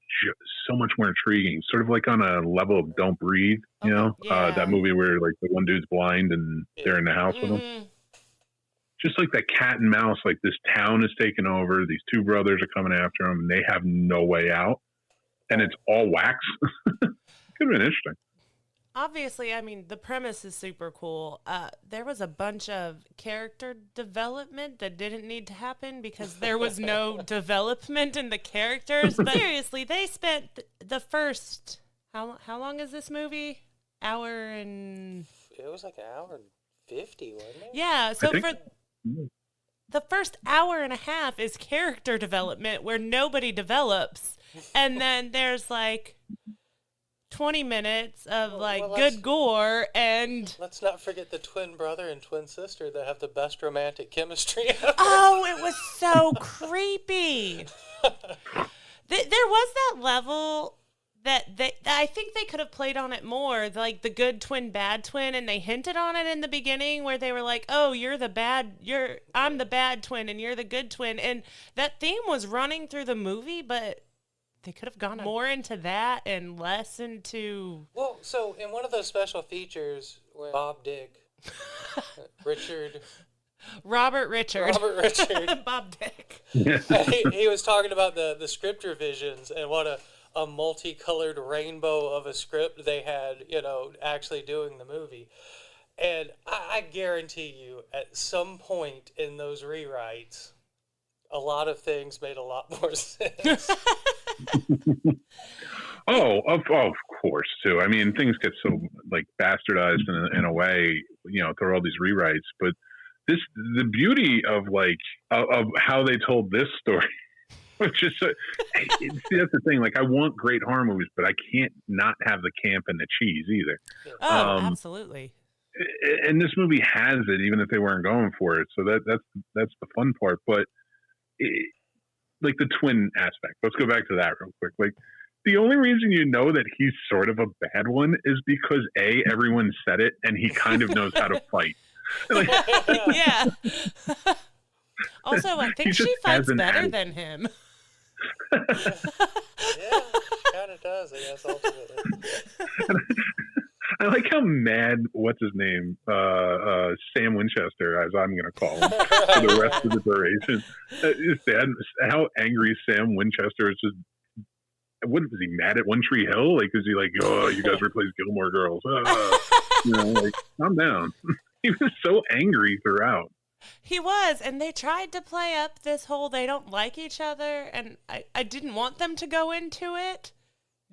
so much more intriguing, sort of like on a level of Don't Breathe, you know, that movie where like the one dude's blind and they're in the house with him. Just like that cat and mouse, like this town is taken over. These 2 brothers are coming after them and they have no way out. And it's all wax. Could have been interesting. Obviously, I mean, the premise is super cool. There was a bunch of character development that didn't need to happen because there was no development in the characters. But seriously, they spent the first... How long is this movie? Hour and... It was like an hour and 50, wasn't it? Yeah, so for... The first hour and a half is character development where nobody develops. And then there's like... 20 minutes of good gore, and let's not forget the twin brother and twin sister that have the best romantic chemistry ever. Oh, it was so creepy. There was that level I think they could have played on it more, like the good twin, bad twin, and they hinted on it in the beginning where they were like, "Oh, I'm the bad twin and you're the good twin," and that theme was running through the movie, but they could have gone more into that and less into. Well, so in one of those special features, when Robert Richard, Bob Dick, he was talking about the script revisions and what a multicolored rainbow of a script they had, actually doing the movie. And I guarantee you, at some point in those rewrites, a lot of things made a lot more sense. Of course, too. I mean, things get so bastardized in a way, through all these rewrites. But the beauty of of how they told this story. Which is see, that's the thing. I want great horror movies, but I can't not have the camp and the cheese either. Oh, absolutely. And this movie has it, even if they weren't going for it. So that's the fun part. But the twin aspect. Let's go back to that real quick. The only reason you know that he's sort of a bad one is because everyone said it, and he kind of knows how to fight. Yeah. Also, I think she fights better than him. Yeah, kind of does, I guess, ultimately. I like how mad, what's his name, Sam Winchester, as I'm going to call him, for the rest of the duration. It's sad how angry Sam Winchester is. Just, what was he mad at One Tree Hill? Is he oh, you guys replaced Gilmore Girls? Calm down. He was so angry throughout. He was, and they tried to play up this whole they don't like each other, and I didn't want them to go into it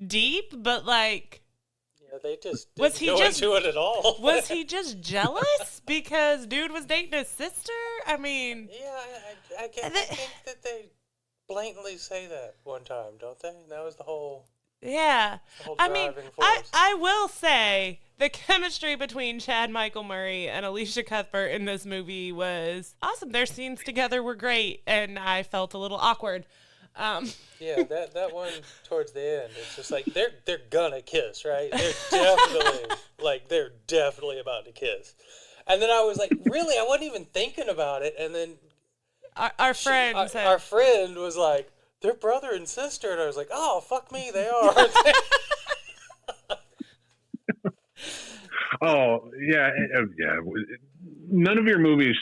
deep, but yeah, they just didn't go into it at all. Was he just jealous because dude was dating his sister? I mean... Yeah, I think that they blatantly say that one time, don't they? That was the whole... Yeah. I mean, I will say the chemistry between Chad Michael Murray and Alicia Cuthbert in this movie was awesome. Their scenes together were great, and I felt a little awkward. Yeah, that one towards the end, it's just they're gonna kiss, right? They're definitely about to kiss. And then I was like, really? I wasn't even thinking about it. And then our friend was like, they're brother and sister, and I was like, oh, fuck me, they are. Oh, yeah. None of your movies,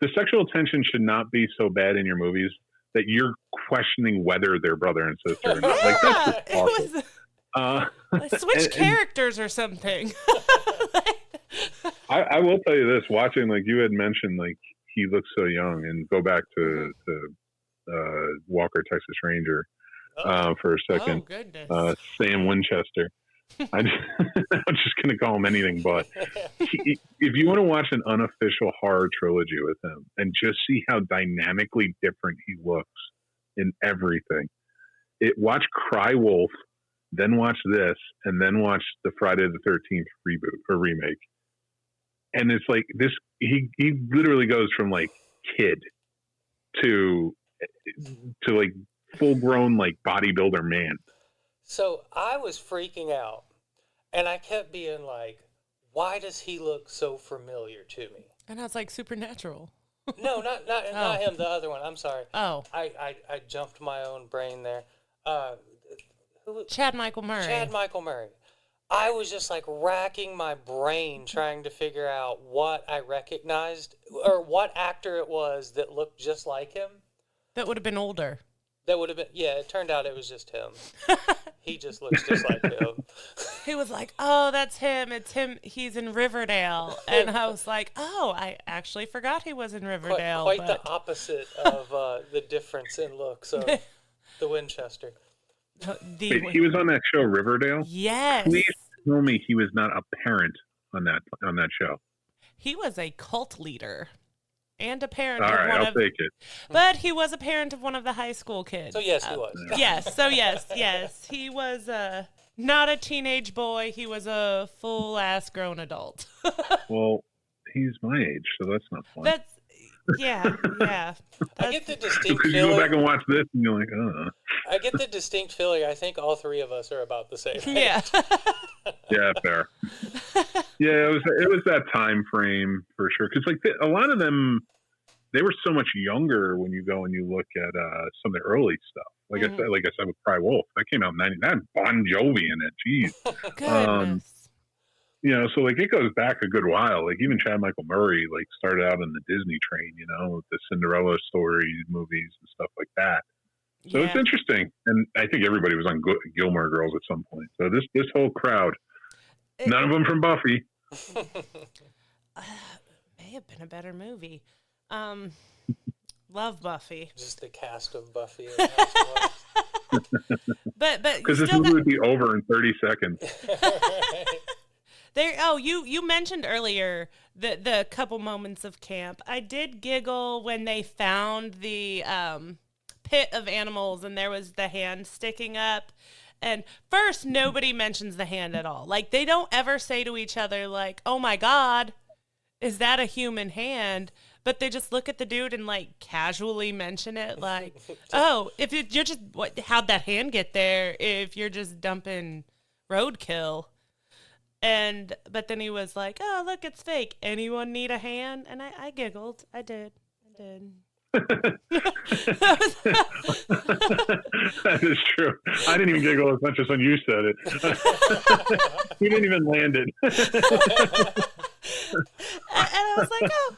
the sexual tension should not be so bad in your movies that you're questioning whether they're brother and sister or not. Yeah, that's awesome. Switch characters or something. I will tell you this, watching, you had mentioned, he looks so young, and go back to Walker, Texas Ranger for a second. Oh, goodness. Sam Winchester. I'm just going to call him anything but. If you want to watch an unofficial horror trilogy with him and just see how dynamically different he looks in everything, watch Cry Wolf, then watch this, and then watch the Friday the 13th reboot or remake. And it's this, he literally goes from kid to full grown bodybuilder man. So I was freaking out, and I kept being why does he look so familiar to me? And I was like, Supernatural. No, not him, the other one. I'm sorry. Oh. I jumped my own brain there. Chad Michael Murray. I was just racking my brain trying to figure out what I recognized or what actor it was that looked just like him. That would have been older. That would have been, yeah, it turned out it was just him. He just looks just like him. He was like, oh, that's him. It's him. He's in Riverdale. And I was like, oh, I actually forgot he was in Riverdale. Quite the opposite of the difference in looks of the Winchester. Wait, he was on that show Riverdale? Yes. Please tell me he was not a parent on that show. He was a cult leader. And a parent All of right, one I'll of, take it. But he was a parent of one of the high school kids. So yes, he was. Yes. He was not a teenage boy. He was a full-ass grown adult. Well, he's my age, so that's not fun. Yeah. I get the distinct because you feeling. go back and watch this, and you're like, I get the distinct feeling. I think all three of us are about the same age. Yeah. Yeah, fair. Yeah, it was that time frame for sure. Because like a lot of them, they were so much younger when you go and you look at some of the early stuff. Like I said with Cry Wolf, that came out in '99. Bon Jovi in it. Jeez. Goodness. You know, so like it goes back a good while. Like even Chad Michael Murray like started out in the Disney train, you know, with the Cinderella story movies and stuff like that. So it's interesting, and I think everybody was on Gilmore Girls at some point. So this whole crowd, none of them from Buffy. May have been a better movie. Love Buffy. Just the cast of Buffy. But because this movie would be over in 30 seconds. You mentioned earlier the couple moments of camp. I did giggle when they found the pit of animals and there was the hand sticking up. And first, nobody mentions the hand at all. Like, they don't ever say to each other, like, oh my God, is that a human hand? But they just look at the dude and, like, casually mention it. Like, oh, if you're just, how'd that hand get there if you're just dumping roadkill? But then he was like, oh, look, it's fake. Anyone need a hand? And I giggled. I did. That is true. I didn't even giggle as much as when you said it. You didn't even land it. And I was like, oh.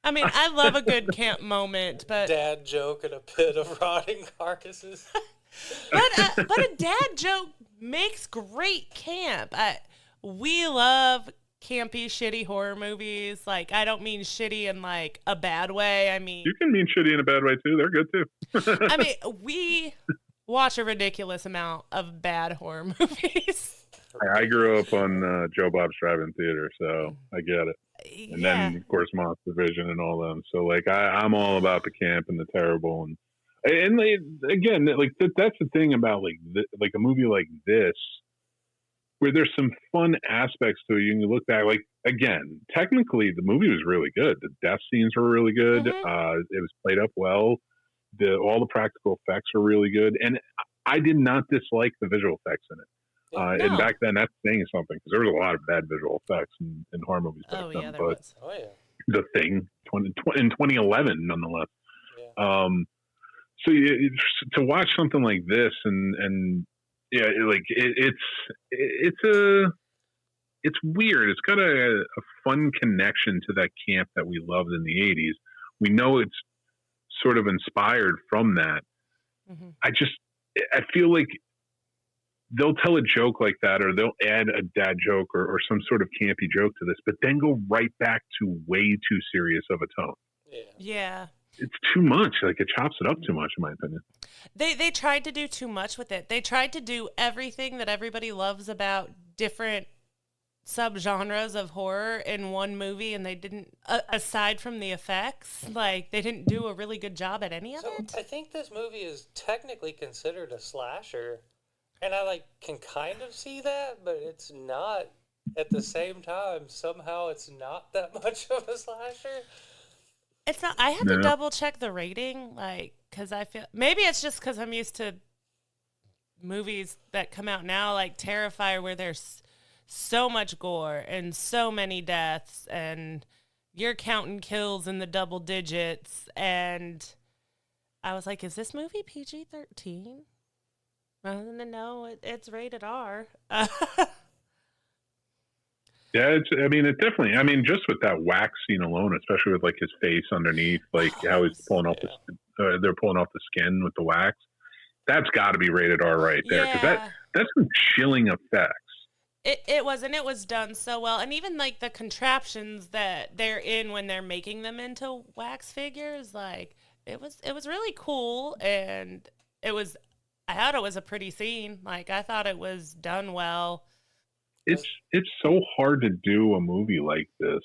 I mean, I love a good camp moment, but dad joke in a pit of rotting carcasses. but a dad joke makes great camp. We love campy, shitty horror movies. Like, I don't mean shitty in like a bad way. I mean, you can mean shitty in a bad way too. They're good too. I mean, we watch a ridiculous amount of bad horror movies. I grew up on Joe Bob's Drive-In Theater, so I get it. And then, of course, Monster Vision and all them. So, like, I'm all about the camp and the terrible. And again, like, that's the thing about, like a movie like this, where there's some fun aspects to it. You can look back, like, again, technically, the movie was really good. The death scenes were really good. Mm-hmm. It was played up well. All the practical effects were really good. And I did not dislike the visual effects in it. No. And back then, that's saying something, because there was a lot of bad visual effects in horror movies back then. Yeah, there was. Oh, yeah. The Thing, in 2011, nonetheless. Yeah. So to watch something like this, and yeah, like it's weird. It's got a fun connection to that camp that we loved in the 80s. We know it's sort of inspired from that. Mm-hmm. I feel like they'll tell a joke like that, or they'll add a dad joke or some sort of campy joke to this, but then go right back to way too serious of a tone. Yeah. It's too much. Like, it chops it up too much, in my opinion. They tried to do too much with it. They tried to do everything that everybody loves about different subgenres of horror in one movie, and they didn't, aside from the effects, like, they didn't do a really good job at any of it. I think this movie is technically considered a slasher. And I can kind of see that, but it's not at the same time. Somehow it's not that much of a slasher. It's not. I had to double check the rating, because I feel maybe it's just because I'm used to movies that come out now, like Terrifier, where there's so much gore and so many deaths, and you're counting kills in the double digits. And I was like, is this movie PG-13? No, it's rated R. Yeah, it definitely, just with that wax scene alone, especially with, like, his face underneath, like, how he's pulling off they're pulling off the skin with the wax. That's got to be rated R right there, because that's some chilling effects. It was, and it was done so well. And even, like, the contraptions that they're in when they're making them into wax figures, like, it was really cool, and I thought it was a pretty scene. Like, I thought it was done well. It's so hard to do a movie like this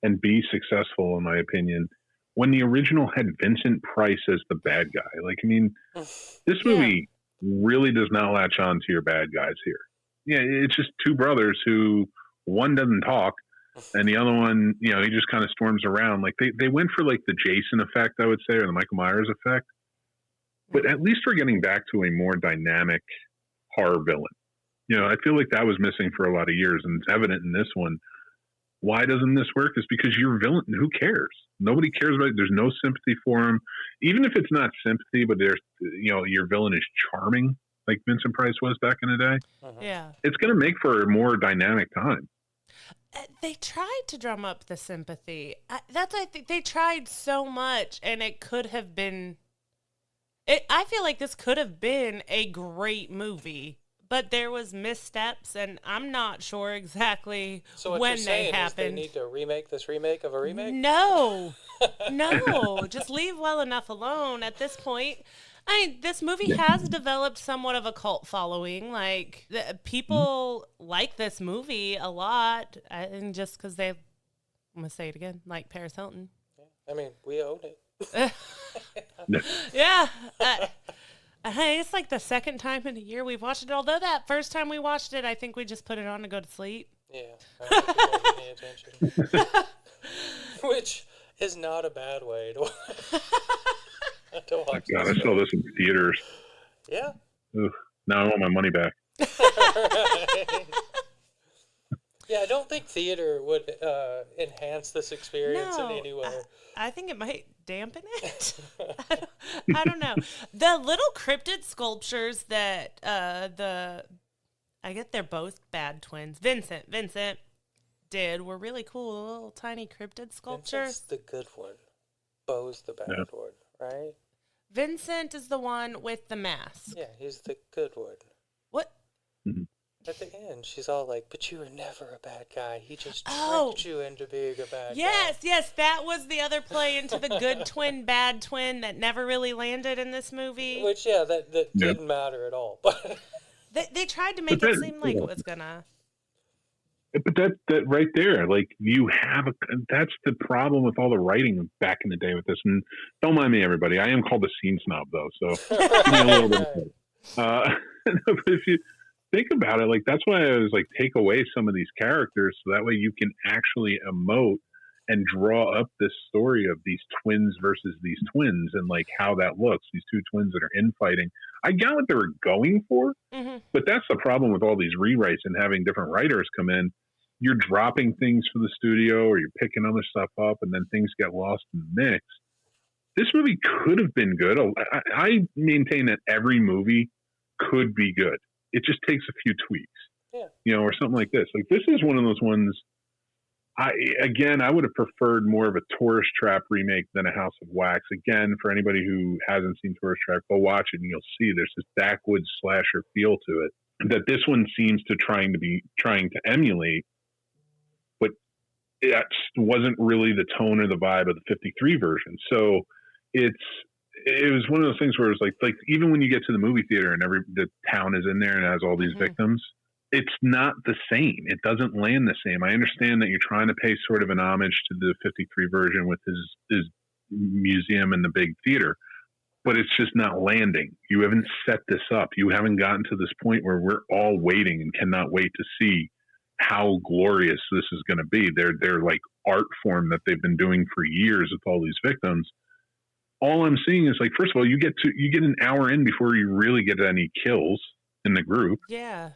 and be successful, in my opinion, when the original had Vincent Price as the bad guy. Like, this movie really does not latch on to your bad guys here. Yeah, it's just two brothers who, one doesn't talk, and the other one, he just kind of storms around. Like, they went for, like, the Jason effect, I would say, or the Michael Myers effect. but at least we're getting back to a more dynamic horror villain. I feel like that was missing for a lot of years, and it's evident in this one. Why doesn't this work? Is because your villain, who cares? Nobody cares about it. There's no sympathy for him. Even if it's not sympathy, but there's, your villain is charming, like Vincent Price was back in the day. Yeah. It's going to make for a more dynamic time. They tried to drum up the sympathy. I think they tried so much, and it could have been... I feel like this could have been a great movie, but there was missteps, and I'm not sure exactly when they happened. Is they need to remake this remake of a remake? No. No. Just leave well enough alone at this point. This movie has developed somewhat of a cult following. Like, people like this movie a lot, and just because I'm going to say it again, like Paris Hilton. I mean, we own it. Yeah. It's like the second time in a year we've watched it. Although that first time we watched it, I think we just put it on to go to sleep. Yeah. I don't think we paid any attention. Which is not a bad way to watch. God, I saw this in theaters. Yeah. Oof. Now I want my money back. Right. Yeah, I don't think theater would enhance this experience in any way. I think it might dampen it. I don't know. The little cryptid sculptures that I get they're both bad twins. Vincent did were really cool. A little tiny cryptid sculpture. Vincent's the good one. Bo's the bad one, right? Vincent is the one with the mask. Yeah, he's the good one. What? Mm-hmm. At the end, she's all like, but you were never a bad guy. He just tricked you into being a bad guy. Yes, that was the other play into the good twin, bad twin that never really landed in this movie. Which, that didn't matter at all. But they tried to make it seem like it was gonna. But that right there, like, you have that's the problem with all the writing back in the day with this. And don't mind me, everybody. I am called a scene snob, though, so give me a little bit of but if you think about it, like, that's why I was like, take away some of these characters so that way you can actually emote and draw up this story of these twins versus these twins and like how that looks. These two twins that are infighting. I got what they were going for, but that's the problem with all these rewrites and having different writers come in. You're dropping things for the studio or you're picking other stuff up and then things get lost in the mix. This movie could have been good. I maintain that every movie could be good. It just takes a few tweaks, or something like this. Like, this is one of those ones. I would have preferred more of a Tourist Trap remake than a House of Wax. Again, for anybody who hasn't seen Tourist Trap, go watch it and you'll see there's this backwoods slasher feel to it that this one seems to trying to emulate, but it wasn't really the tone or the vibe of the 53 version. So it was one of those things where it's like even when you get to the movie theater and the town is in there and has all these victims, it's not the same. It doesn't land the same. I understand that you're trying to pay sort of an homage to the 53 version with his museum and the big theater, but it's just not landing. You haven't set this up. You haven't gotten to this point where we're all waiting and cannot wait to see how glorious this is going to be. They're like art form that they've been doing for years with all these victims. All I'm seeing is, like, first of all, you get an hour in before you really get any kills in the group. Yeah.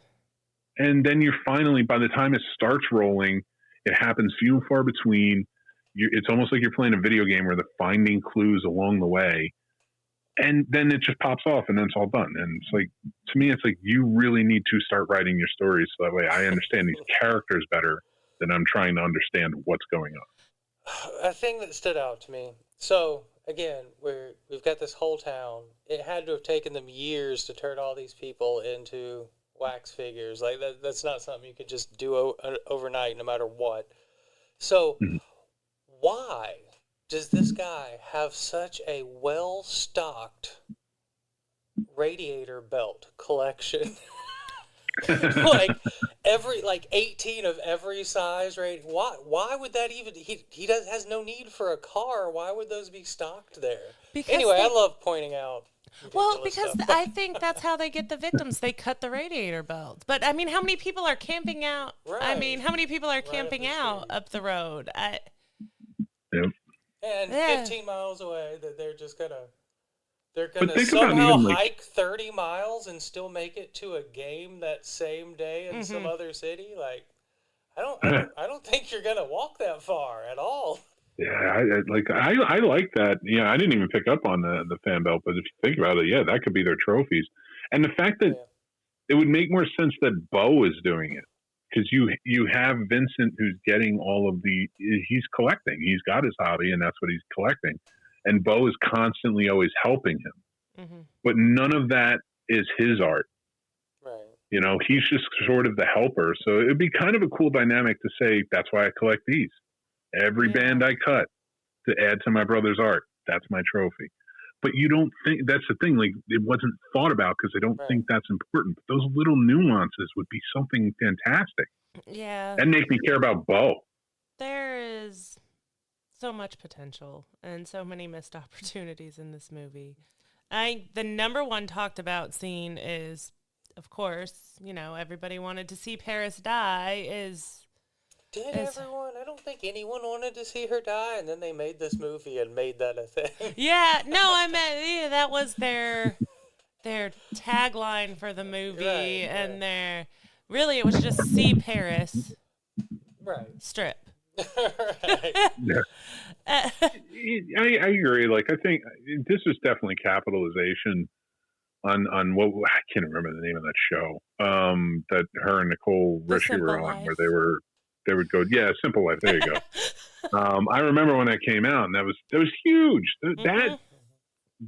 And then you're finally, by the time it starts rolling, it happens few and far between. It's almost like you're playing a video game where they're finding clues along the way. And then it just pops off and then it's all done. And it's like, to me, it's like, you really need to start writing your stories so that way I understand these characters better than I'm trying to understand what's going on. A thing that stood out to me. So, again, we've got this whole town. It had to have taken them years to turn all these people into wax figures. Like, that's not something you could just do overnight, no matter what. So, why does this guy have such a well-stocked radiator belt collection? like 18 of every size rate. Why would that even? He has no need for a car. Why would those be stocked there? Because anyway, I love pointing out. Well, because I think that's how they get the victims. They cut the radiator belts. But I mean, how many people are camping out? Right. I mean, how many people are camping out up the road? Yep. And 15 miles away, that they're just gonna They're gonna somehow hike 30 miles and still make it to a game that same day in some other city. Like, I don't think you're gonna walk that far at all. Yeah, I like that. Yeah, I didn't even pick up on the fan belt, but if you think about it, yeah, that could be their trophies. And the fact that it would make more sense that Bo is doing it, because you have Vincent who's getting all of he's collecting. He's got his hobby, and that's what he's collecting. And Bo is constantly always helping him. But none of that is his art. Right. You know, he's just sort of the helper. So it'd be kind of a cool dynamic to say, that's why I collect these. Every band I cut to add to my brother's art, that's my trophy. But you don't think, that's the thing, like, it wasn't thought about because I don't think that's important. But those little nuances would be something fantastic. Yeah. And make me care about Bo. There is so much potential and so many missed opportunities in this movie. The number one talked about scene is, of course, you know, everybody wanted to see Paris die Did everyone? I don't think anyone wanted to see her die, and then they made this movie and made that a thing. Yeah, no, I meant that was their tagline for the movie, and really it was just see Paris, strip. I agree. Like, I think this is definitely capitalization on what, I can't remember the name of that show that her and Nicole Richie were on, where they would go, Simple Life. There you go. I remember when that came out, and that was huge.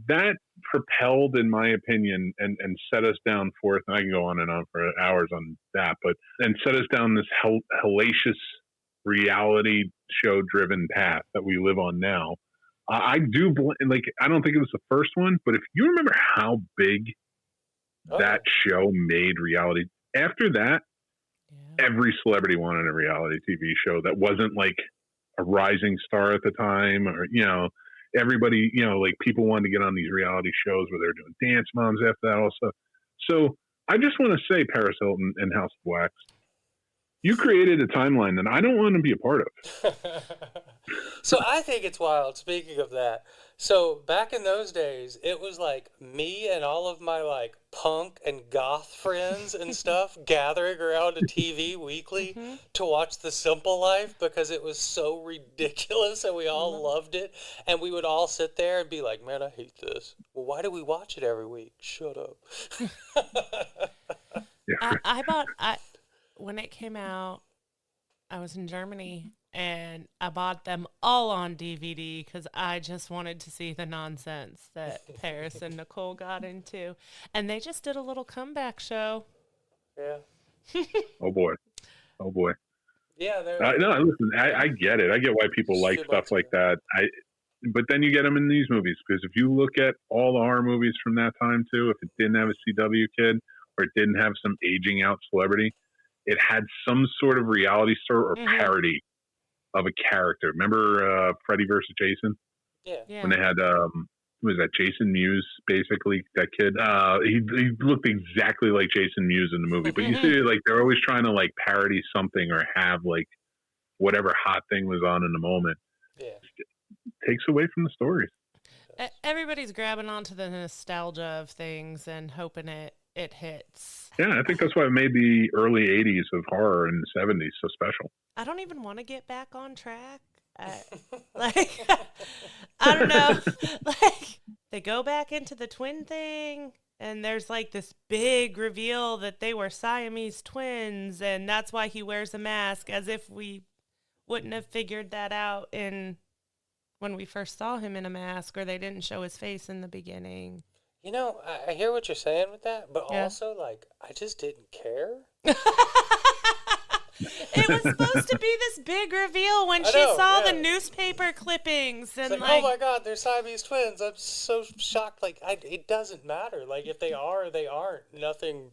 That propelled, in my opinion, and set us down forth. And I can go on and on for hours on that, and set us down this hellacious reality show driven path that we live on now. I do I don't think it was the first one, but if you remember how big that show made reality, after that, every celebrity wanted a reality TV show that wasn't like a rising star at the time, or, you know, everybody, you know, like, people wanted to get on these reality shows where they're doing Dance Moms after that also. So I just want to say, Paris Hilton and House of Wax, you created a timeline that I don't want to be a part of. So I think it's wild, speaking of that. So back in those days, it was like me and all of my like punk and goth friends and stuff gathering around a TV weekly to watch The Simple Life, because it was so ridiculous and we all loved it. And we would all sit there and be like, man, I hate this. Well, why do we watch it every week? Shut up. When it came out, I was in Germany, and I bought them all on DVD because I just wanted to see the nonsense that Paris and Nicole got into. And they just did a little comeback show. Yeah. Oh, boy. Yeah. No, listen, I get it. I get why people like stuff like that. But then you get them in these movies, because if you look at all the horror movies from that time, too, if it didn't have a CW kid or it didn't have some aging out celebrity, it had some sort of reality star or parody of a character. Remember Freddy versus Jason? Yeah. When they had, who was that, Jason Mewes, basically, that kid? He looked exactly like Jason Mewes in the movie. But you see, like, they're always trying to, like, parody something or have, like, whatever hot thing was on in the moment. Yeah. It takes away from the stories. Everybody's grabbing onto the nostalgia of things and hoping it hits. Yeah, I think that's why it made the early 80s of horror and the 70s so special. I don't even want to get back on track. I don't know. Like, they go back into the twin thing, and there's like this big reveal that they were Siamese twins, and that's why he wears a mask, as if we wouldn't have figured that out when we first saw him in a mask, or they didn't show his face in the beginning. You know, I hear what you're saying with that, but also, like, I just didn't care. It was supposed to be this big reveal when she saw the newspaper clippings. And it's like, oh my God, they're Siamese twins. I'm so shocked. Like, it doesn't matter. Like, if they are or they aren't, nothing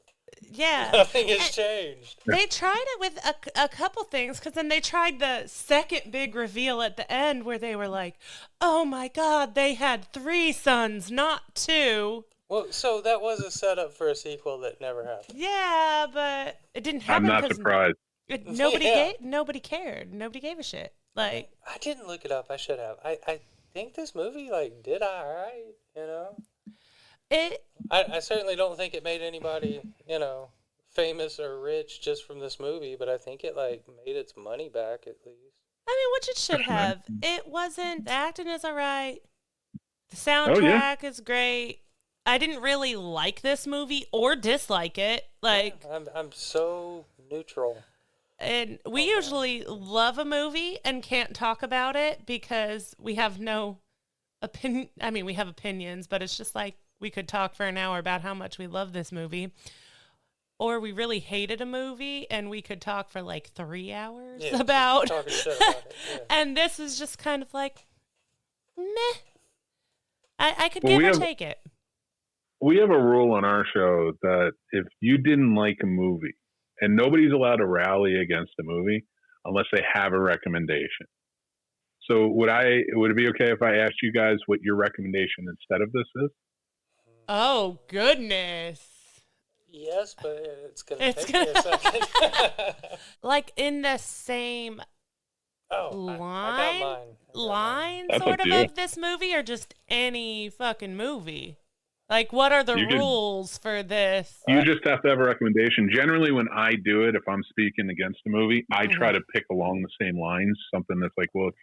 has changed. They tried it with a couple things, because then they tried the second big reveal at the end where they were like, oh my God, they had 3 sons, not 2. Well, so that was a setup for a sequel that never happened. Yeah, but it didn't happen. I'm not surprised. Nobody cared. Nobody gave a shit. Like, I didn't look it up. I should have. I think this movie, like, did all right, you know? I certainly don't think it made anybody, famous or rich just from this movie, but I think it like made its money back at least. I mean, which it should have. It wasn't. The acting is all right. The Oh, yeah. soundtrack is great. I didn't really like this movie or dislike it. Like, Yeah, I'm so neutral. and we usually love a movie and can't talk about it because we have no opinion. I mean, we have opinions, but it's just like we could talk for an hour about how much we love this movie. Or we really hated a movie and we could talk for like 3 hours about talking shit about it. Yeah. And this is just kind of like meh. I could give or take it. We have a rule on our show that if you didn't like a movie, and nobody's allowed to rally against a movie unless they have a recommendation. So would it be okay if I asked you guys what your recommendation instead of this is? Oh, goodness. Yes, but it's going to take me a second. Like in the same line sort of this movie, or just any fucking movie? Like, what are the rules for this? You just have to have a recommendation. Generally, when I do it, if I'm speaking against a movie, I try to pick along the same lines, something that's like, well, if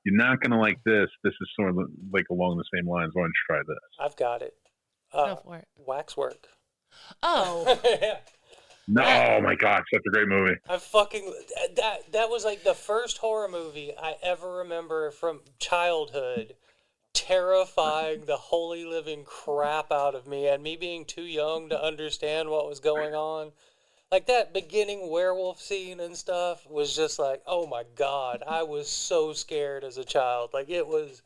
you're not going to like this is sort of like along the same lines. Why don't you try this? I've got it. Go for it. Waxwork. Oh. Yeah. No, oh my God, such a great movie. That was like the first horror movie I ever remember from childhood, terrifying the holy living crap out of me, and me being too young to understand what was going on. Like that beginning werewolf scene and stuff was just like, oh my God, I was so scared as a child. Like it was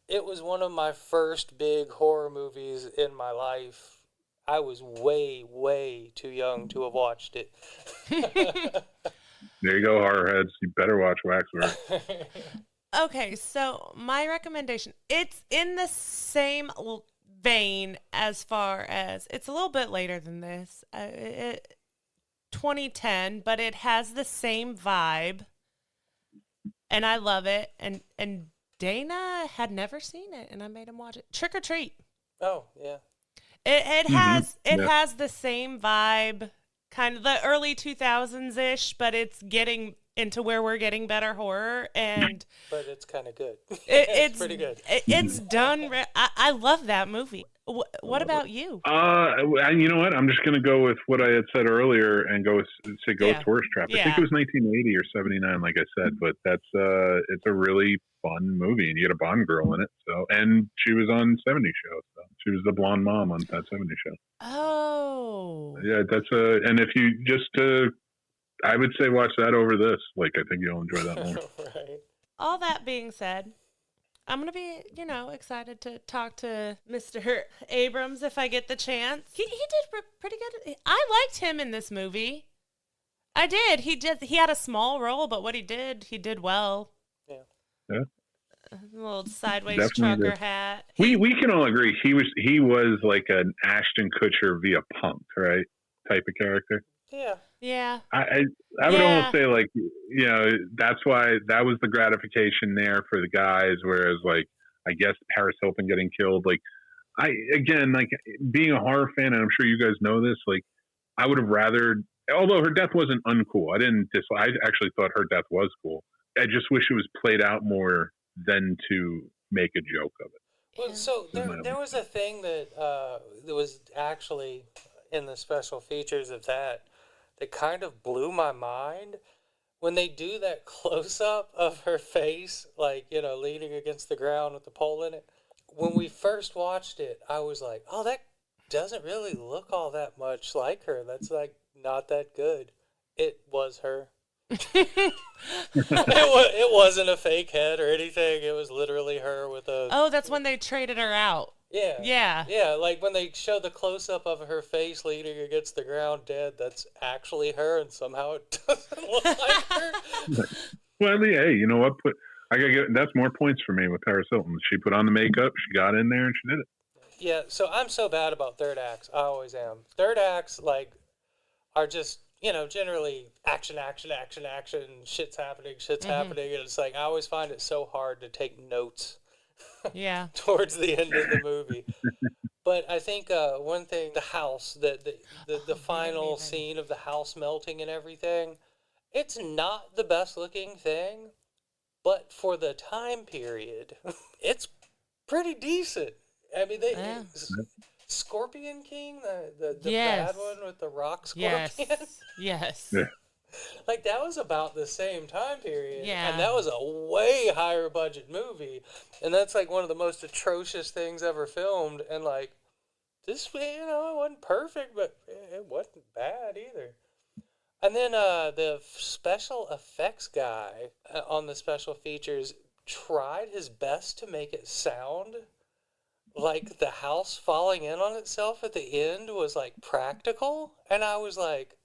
one of my first big horror movies in my life. I was way, way too young to have watched it. There you go, horror heads. You better watch Waxwork. Okay, so my recommendation, it's in the same vein as far as, it's a little bit later than this, 2010, but it has the same vibe, and I love it, and Dana had never seen it, and I made him watch it. Trick or Treat. Oh, yeah. It has the same vibe, kind of the early 2000s-ish, but it's getting into where we're getting better horror, and but it's kind of good. It's pretty good. It's done. I love that movie. What about you? You know what? I'm just going to go with what I had said earlier and say Ghost Tourist Trap. I think it was 1980 or 79, like I said, but it's a really fun movie, and you get a Bond girl in it. So, and she was on 70 Show. So she was the blonde mom on that 70 Show. Oh. Yeah, and if you I would say watch that over this. Like, I think you'll enjoy that more. Right. All that being said, I'm going to be, excited to talk to Mr. Abrams if I get the chance. He did pretty good. I liked him in this movie. I did. He had a small role, but what he did well. Yeah. A little sideways trucker hat. We can all agree he was like an Ashton Kutcher via Punk, right? Type of character. Yeah. Yeah. I would almost say, like, that's why that was the gratification there for the guys, whereas, like, I guess Paris Hilton getting killed, like, being a horror fan, and I'm sure you guys know this, like, I would have rather, although her death wasn't uncool, I actually thought her death was cool. I just wish it was played out more than to make a joke of it. Well, so there was a thing that was actually in the special features of that kind of blew my mind when they do that close-up of her face, like, leaning against the ground with the pole in it. When we first watched it, I was like, oh, that doesn't really look all that much like her. That's, like, not that good. It was her. It wasn't a fake head or anything. It was literally her with a... Oh, that's when they traded her out. Yeah. Yeah, like when they show the close-up of her face leaning against the ground dead, that's actually her, and somehow it doesn't look like her. Well, hey, you know what? That's more points for me with Paris Hilton. She put on the makeup, she got in there, and she did it. Yeah, so I'm so bad about third acts. I always am. Third acts, like, are just, generally action, shit's happening, and it's like, I always find it so hard to take notes. Yeah. Towards the end of the movie. But I think think one thing, the house, the final scene of the house melting and everything, it's not the best looking thing, but for the time period, it's pretty decent. I mean, Scorpion King, the bad one with the rock scorpion. Yes. Yeah. Like, that was about the same time period. Yeah. And that was a way higher budget movie. And that's, like, one of the most atrocious things ever filmed. And, like, this, it wasn't perfect, but it wasn't bad either. And then the special effects guy on the special features tried his best to make it sound like the house falling in on itself at the end was, like, practical. And I was like,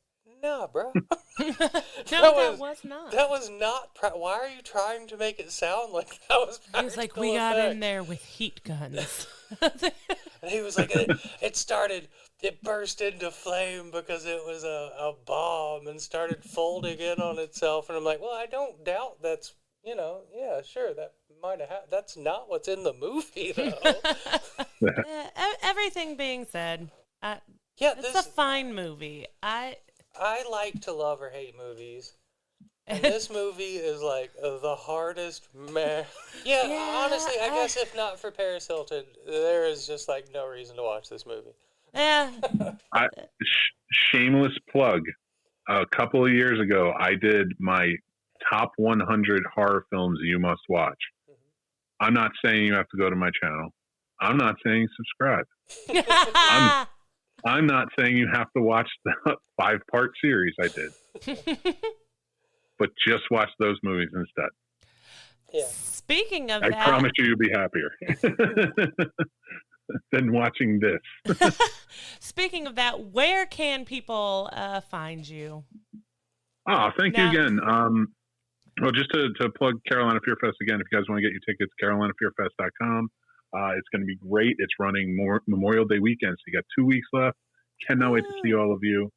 nah, bro. That was not. That was not. Why are you trying to make it sound like that was practical? He was like, we got in there with heat guns. And he was like, it burst into flame because it was a bomb and started folding in on itself. And I'm like, well, I don't doubt that's, yeah, sure, that might have happened. That's not what's in the movie, though. Everything being said, it's a fine movie. I like to love or hate movies. And this movie is like the hardest Yeah, honestly, I guess if not for Paris Hilton, there is just like no reason to watch this movie. Yeah. Shameless plug. A couple of years ago, I did my top 100 horror films you must watch. Mm-hmm. I'm not saying you have to go to my channel. I'm not saying subscribe. I'm not saying you have to watch the 5-part series I did. But just watch those movies instead. Yeah. Speaking of I promise you'll be happier than watching this. Speaking of that, where can people find you? Oh, thank you again. Well, just to plug Carolina Fear Fest again, if you guys want to get your tickets, carolinafearfest.com. It's going to be great. It's running Memorial Day weekend, so you got 2 weeks left. Cannot wait to see all of you.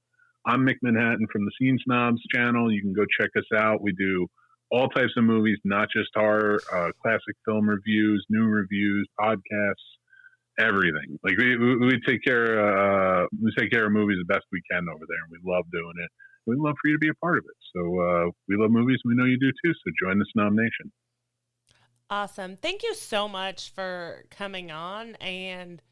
I'm Mick Manhattan from the Scene Snobs channel. You can go check us out. We do all types of movies, not just horror, classic film reviews, new reviews, podcasts, everything. Like we take care of movies the best we can over there, and we love doing it. We'd love for you to be a part of it. So we love movies, and we know you do too. So join the Snob Nation. Awesome. Thank you so much for coming on, and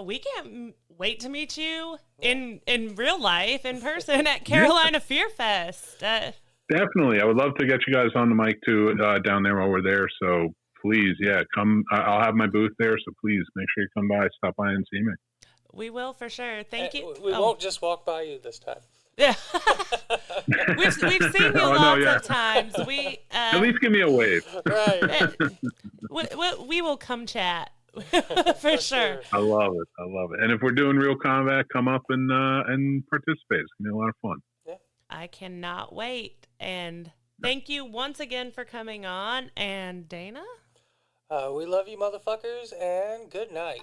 we can't wait to meet you in real life, in person at Carolina Fear Fest. Definitely. I would love to get you guys on the mic too down there while we're there. So please, come. I'll have my booth there. So please make sure you come by, stop by and see me. We will for sure. Thank you. We won't just walk by you this time. Yeah. we've seen you lots of times. At least give me a wave. Right. We will come chat. for sure. I love it. And if we're doing real combat, come up and participate. It's gonna be a lot of fun. Yeah. I cannot wait. And thank you once again for coming on. And Dana? We love you, motherfuckers, and good night.